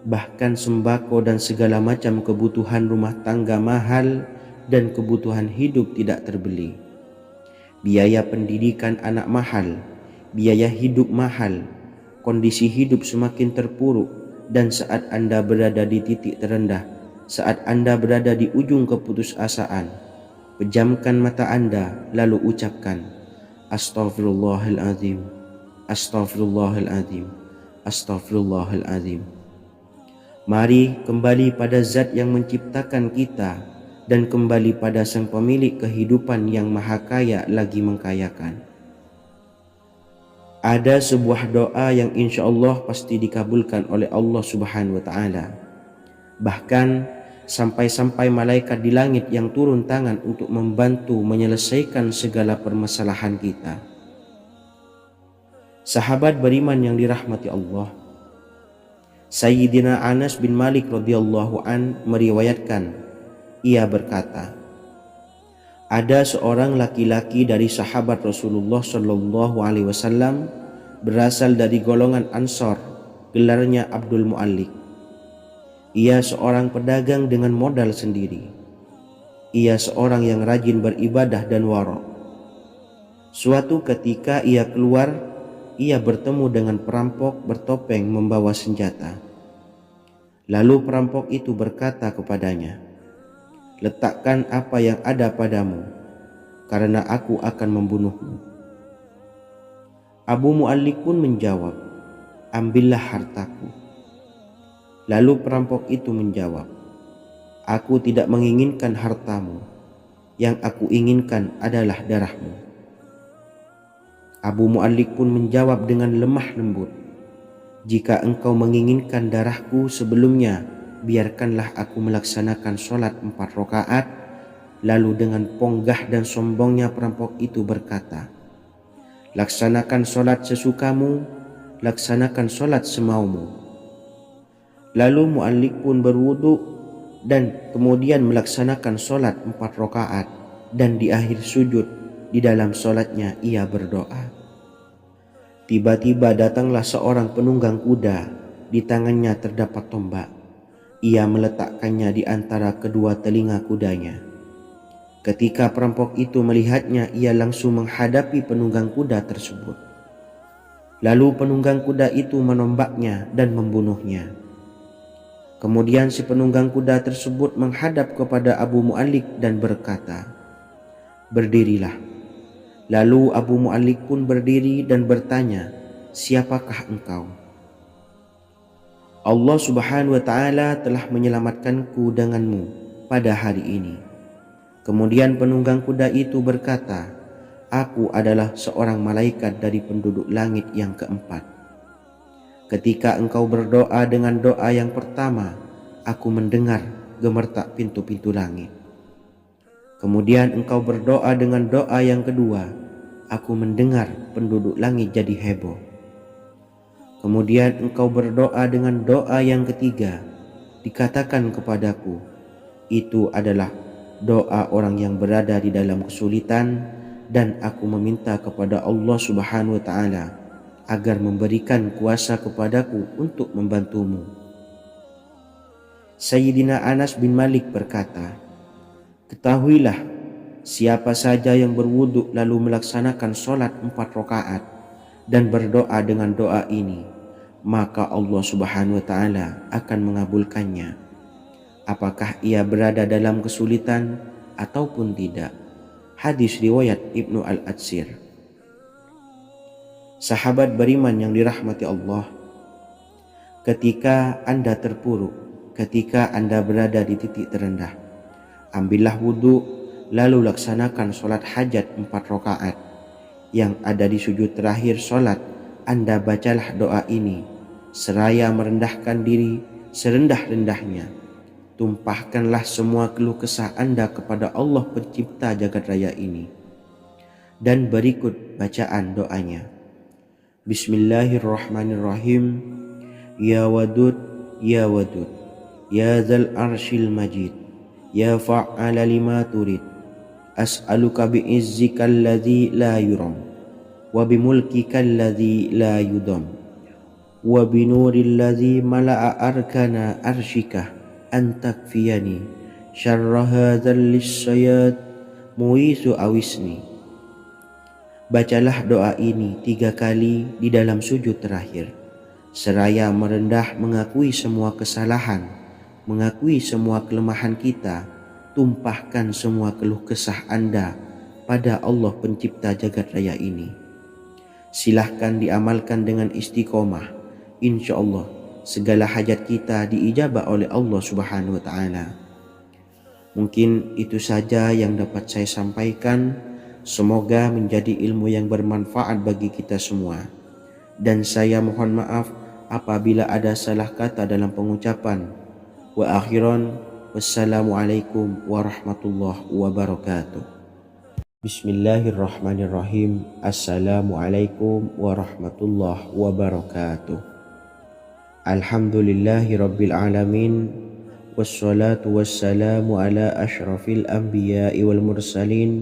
bahkan sembako dan segala macam kebutuhan rumah tangga mahal dan kebutuhan hidup tidak terbeli. Biaya pendidikan anak mahal, biaya hidup mahal, kondisi hidup semakin terpuruk. Dan saat Anda berada di titik terendah, saat Anda berada di ujung keputusasaan, pejamkan mata Anda lalu ucapkan Astaghfirullahaladzim, Astaghfirullahaladzim, Astaghfirullahaladzim. Mari kembali pada Zat yang menciptakan kita dan kembali pada Sang Pemilik kehidupan yang Maha Kaya lagi mengkayakan. Ada sebuah doa yang insya Allah pasti dikabulkan oleh Allah Subhanahu wa Ta'ala. Bahkan sampai-sampai malaikat di langit yang turun tangan untuk membantu menyelesaikan segala permasalahan kita. Sahabat beriman yang dirahmati Allah, Sayyidina Anas bin Malik radhiyallahu an meriwayatkan, ia berkata, ada seorang laki-laki dari sahabat Rasulullah Shallallahu Alaihi Wasallam berasal dari golongan Ansor, gelarnya Abdul Mu'allik. Ia seorang pedagang dengan modal sendiri. Ia seorang yang rajin beribadah dan wara'. Suatu ketika ia keluar, ia bertemu dengan perampok bertopeng membawa senjata. Lalu perampok itu berkata kepadanya, letakkan apa yang ada padamu, karena aku akan membunuhmu. Abu Mu'allik pun menjawab, ambillah hartaku. Lalu perampok itu menjawab, aku tidak menginginkan hartamu, yang aku inginkan adalah darahmu. Abu Mu'allik pun menjawab dengan lemah lembut, jika engkau menginginkan darahku sebelumnya, biarkanlah aku melaksanakan sholat 4 rakaat. Lalu dengan ponggah dan sombongnya perampok itu berkata, laksanakan sholat sesukamu, laksanakan sholat semaumu. Lalu Mu'allik pun berwudu dan kemudian melaksanakan sholat 4 rakaat, dan di akhir sujud di dalam sholatnya ia berdoa. Tiba-tiba datanglah seorang penunggang kuda, di tangannya terdapat tombak. Ia meletakkannya di antara kedua telinga kudanya. Ketika perampok itu melihatnya, ia langsung menghadapi penunggang kuda tersebut. Lalu penunggang kuda itu menombaknya dan membunuhnya. Kemudian si penunggang kuda tersebut menghadap kepada Abu Mu'allik dan berkata, berdirilah. Lalu Abu Mu'allik pun berdiri dan bertanya, siapakah engkau? Allah Subhanahu wa Ta'ala telah menyelamatkanku denganmu pada hari ini. Kemudian penunggang kuda itu berkata, aku adalah seorang malaikat dari penduduk langit yang keempat. Ketika engkau berdoa dengan doa yang pertama, aku mendengar gemertak pintu-pintu langit. Kemudian engkau berdoa dengan doa yang kedua, aku mendengar penduduk langit jadi heboh. Kemudian engkau berdoa dengan doa yang ketiga, dikatakan kepadaku, itu adalah doa orang yang berada di dalam kesulitan, dan aku meminta kepada Allah Subhanahu wa Ta'ala agar memberikan kuasa kepadaku untuk membantumu. Sayyidina Anas bin Malik berkata, ketahuilah, siapa saja yang berwudu lalu melaksanakan sholat 4 rakaat dan berdoa dengan doa ini, maka Allah Subhanahu wa Ta'ala akan mengabulkannya, apakah ia berada dalam kesulitan ataupun tidak. Hadis riwayat Ibnu Al-Atsir. Sahabat beriman yang dirahmati Allah, Ketika Anda terpuruk, ketika Anda berada di titik terendah, ambillah wudhu, lalu laksanakan sholat hajat 4 rakaat. Yang ada di sujud terakhir sholat, Anda bacalah doa ini, seraya merendahkan diri serendah-rendahnya. Tumpahkanlah semua keluh kesah Anda kepada Allah pencipta jagat raya ini. Dan berikut bacaan doanya. Bismillahirrahmanirrahim. Ya Wadud, Ya Wadud, Ya Dzal Arsyil Majid, Ya Fa'ala lima turid, as'aluka bi'izzikal ladzi la yuram, wa bimulkikal ladzi la yudam, wa binuril ladzi mala'a arkana arsyika, an takfiyani syarra hadzal lisyayad muisu awisni. Bacalah doa ini 3 kali di dalam sujud terakhir, seraya merendah mengakui semua kesalahan, mengakui semua kelemahan kita. Tumpahkan semua keluh kesah Anda pada Allah pencipta jagat raya ini. Silahkan diamalkan dengan istiqomah. Insya Allah segala hajat kita diijabah oleh Allah Subhanahu wa Ta'ala. Mungkin itu saja yang dapat saya sampaikan. Semoga menjadi ilmu yang bermanfaat bagi kita semua. Dan saya mohon maaf apabila ada salah kata dalam pengucapan. Wa akhiran, wassalamualaikum warahmatullahi wabarakatuh. Bismillahirrahmanirrahim. Assalamualaikum warahmatullahi wabarakatuh. Alhamdulillahi rabbil alamin. Wassalatu wassalamu ala ashrafil anbiya'i wal mursalin